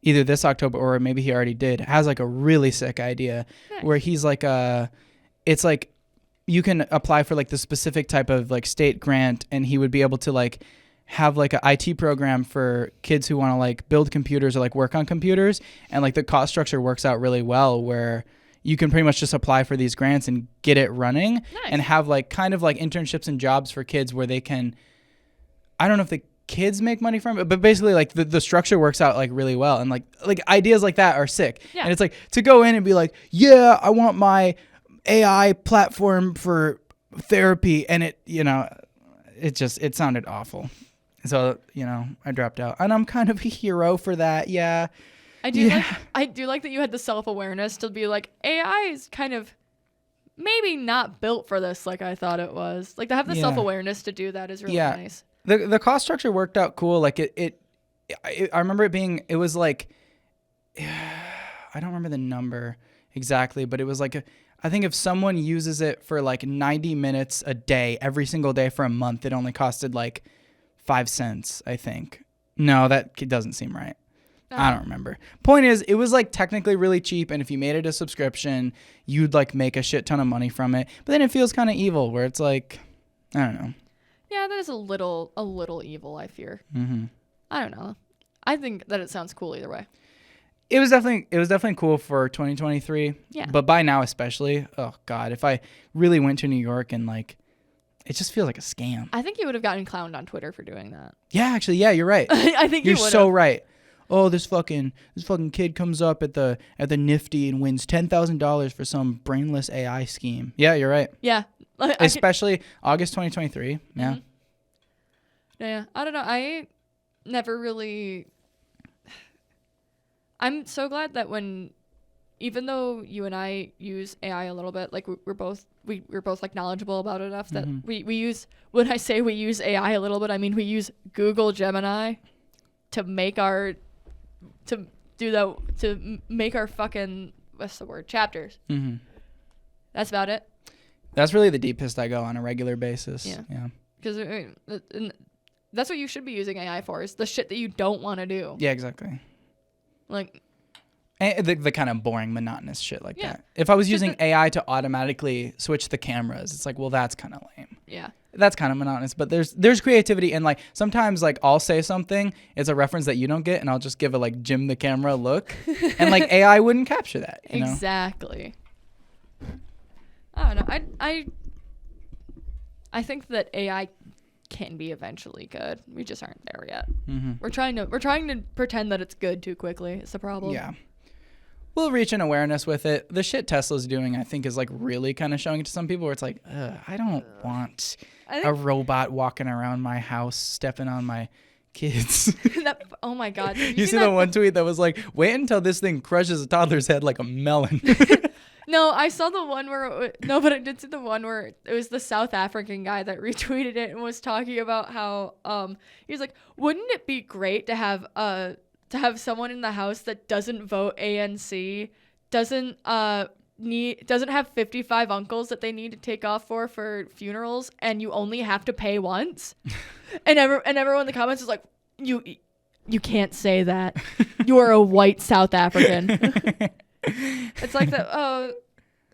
either this October or maybe he already did, has like a really sick idea where he's like it's like you can apply for like the specific type of like state grant, and he would be able to like have like an IT program for kids who want to like build computers or like work on computers, and like the cost structure works out really well where you can pretty much just apply for these grants and get it running and have like kind of like internships and jobs for kids where they can, I don't know if the kids make money from it, but basically like the structure works out like really well, and like ideas like that are sick. Yeah. And it's like to go in and be like, yeah, I want my AI platform for therapy, and it, you know, it sounded awful. So, you know, I dropped out, and I'm kind of a hero for that. Yeah. I do like that you had the self-awareness to be like, AI is kind of maybe not built for this like I thought it was. Like to have the self-awareness to do that is really nice. The cost structure worked out cool. Like I remember it was like, I don't remember the number exactly, but it was like, I think if someone uses it for like 90 minutes a day, every single day for a month, it only costed like 5 cents, I think. No, that doesn't seem right. I don't remember. Point is, it was like technically really cheap, and if you made it a subscription, you'd like make a shit ton of money from it. But then it feels kind of evil, where it's like, I don't know. Yeah, that is a little evil, I fear. Mm-hmm. I don't know. I think that it sounds cool either way. It was definitely cool for 2023. Yeah. But by now, especially, oh god, if I really went to New York and like, it just feels like a scam. I think you would have gotten clowned on Twitter for doing that. Yeah, actually, yeah, you're right. I think you're so right. Oh, this fucking kid comes up at the Nifty and wins $10,000 for some brainless AI scheme. Yeah, you're right. Yeah. Especially August 2023. Yeah. Mm-hmm. Yeah. I don't know. I never really. I'm so glad that even though you and I use AI a little bit, like we're both like knowledgeable about it enough that we use. When I say we use AI a little bit, I mean we use Google Gemini to make our fucking, what's the word, chapters. Mm-hmm. That's about it. That's really the deepest I go on a regular basis. Yeah. Because that's what you should be using AI for, is the shit that you don't want to do. Yeah, exactly. Like, and the kind of boring, monotonous shit like that. If I was using AI to automatically switch the cameras, it's like, well, that's kind of lame. Yeah. That's kind of monotonous, but there's creativity, and like sometimes like I'll say something, it's a reference that you don't get, and I'll just give a like Jim the camera look, and like AI wouldn't capture that. You know? Exactly. I don't know. I think that AI can be eventually good. We just aren't there yet. Mm-hmm. We're trying to pretend that it's good too quickly. It's the problem. Yeah. We'll reach an awareness with it. The shit Tesla's doing, I think, is like really kind of showing it to some people where it's like, I don't want a robot walking around my house, stepping on my kids. Oh my God. You see the one tweet that was like, wait until this thing crushes a toddler's head like a melon. No, I saw the one where but I did see the one where it was the South African guy that retweeted it and was talking about how he was like, wouldn't it be great to have someone in the house that doesn't vote ANC, doesn't have 55 uncles that they need to take off for funerals, and you only have to pay once? and everyone in the comments is like, you can't say that. You are a white South African. It's like that.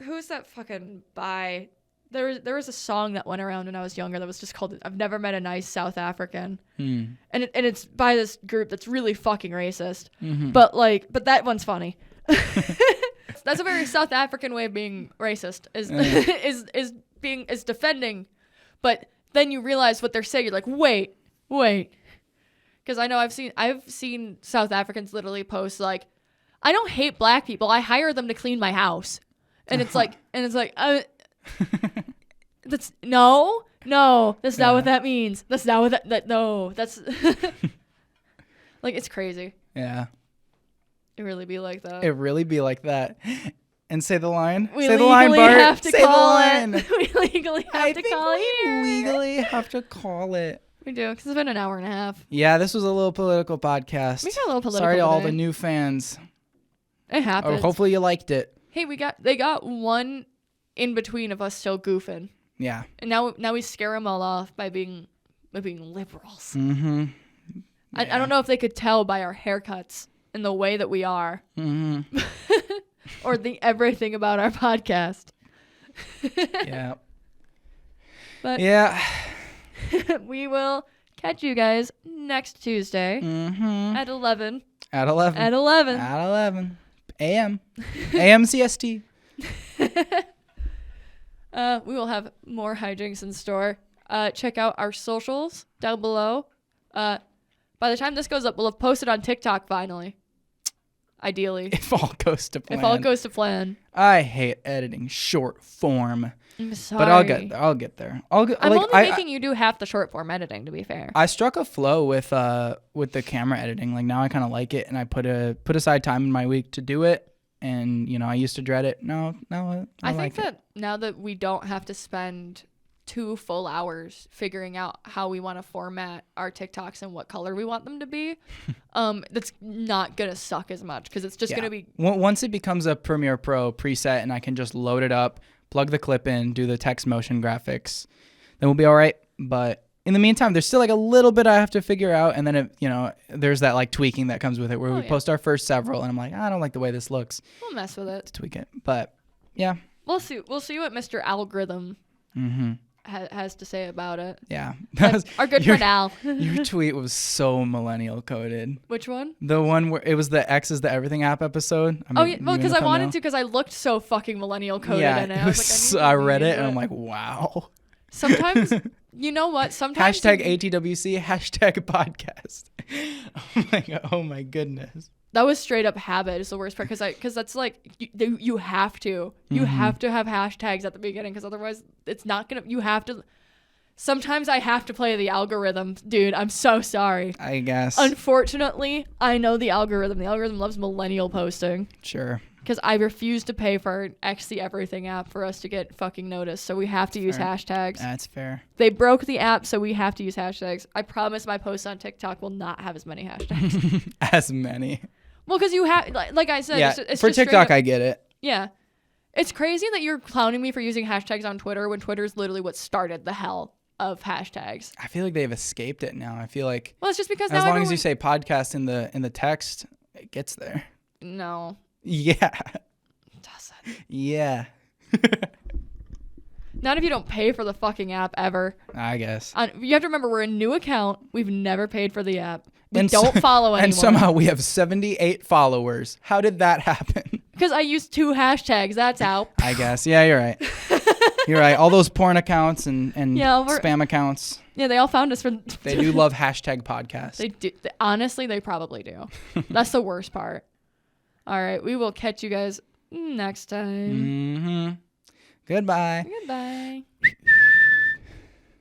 Who's that fucking bi? There was a song that went around when I was younger that was just called "I've Never Met a Nice South African," and it's by this group that's really fucking racist. Mm-hmm. But that one's funny. That's a very South African way of being racist. Is defending, but then you realize what they're saying. You're like, wait, because I know I've seen South Africans literally post like, I don't hate black people. I hire them to clean my house. And it's like, that's no, that's not what that means. That's not what that's like, it's crazy. Yeah. It really be like that. And say the line. We say the line, Bart. Have to say call the line. We legally have to call it here. Legally have to call it. We do, because it's been an hour and a half. Yeah, this was a little political podcast. We got a little political Sorry to all today. the new fans. It happens. Or hopefully you liked it. Hey, they got one in between of us still goofing. Yeah. And now we scare them all off by being liberals. Mm-hmm. I don't know if they could tell by our haircuts and the way that we are. Mm-hmm. Or everything about our podcast. Yeah. But yeah. we will catch you guys next Tuesday at 11. At 11. At 11. At 11. A.M. A.M. CST. We will have more hijinks in store. Check out our socials down below. By the time this goes up, we'll have posted on TikTok finally. Ideally. If all goes to plan. If all goes to plan. I hate editing short form. I'm sorry. But I'll get there. I'm only making you do half the short form editing, to be fair. I struck a flow with the camera editing. Like now I kind of like it, and I put aside time in my week to do it. And I used to dread it. No, I think like that now that we don't have to spend 2 full hours figuring out how we want to format our TikToks and what color we want them to be, that's not gonna suck as much because it's just gonna be. Once it becomes a Premiere Pro preset and I can just load it up, plug the clip in, do the text motion graphics, then we'll be all right. But in the meantime, there's still like a little bit I have to figure out, and then there's that like tweaking that comes with it where we post our first several, and I'm like, I don't like the way this looks. We'll mess with it. To tweak it, but yeah, we'll see what Mr. Algorithm has to say about it. Yeah, our good friend Al. Your tweet was so millennial coded. Which one? The one where it was the X is the Everything app episode. Because I wanted to, because I looked so fucking millennial coded in it. I read it and I'm like, wow. Sometimes, you know what? Sometimes hashtag ATWC, hashtag podcast. Oh my goodness. That was straight up habit is the worst part because that's like you have to have hashtags at the beginning because otherwise it's not gonna. You have to. Sometimes I have to play the algorithm, dude. I'm so sorry. I guess. Unfortunately, I know the algorithm. The algorithm loves millennial posting. Sure. Because I refuse to pay for X the Everything app for us to get fucking noticed, so we have to use hashtags. That's fair. They broke the app, so we have to use hashtags. I promise my posts on TikTok will not have as many hashtags. As many. Well, because you have, like I said, yeah, it's for just TikTok, I get it. Yeah. It's crazy that you're clowning me for using hashtags on Twitter when Twitter's literally what started the hell of hashtags. I feel like they've escaped it now. I feel like well, it's just because as long as you say podcast in the text, it gets there. No. Yeah. It doesn't. Yeah. Not if you don't pay for the fucking app ever. I guess. You have to remember we're a new account. We've never paid for the app. We don't follow anyone. And somehow we have 78 followers. How did that happen? Because I used 2 hashtags. That's how. I guess. Yeah, you're right. You're right. All those porn accounts and spam accounts. Yeah, they all found us for. They do love hashtag podcast. They do. Honestly, they probably do. That's the worst part. All right. We will catch you guys next time. Goodbye. Goodbye.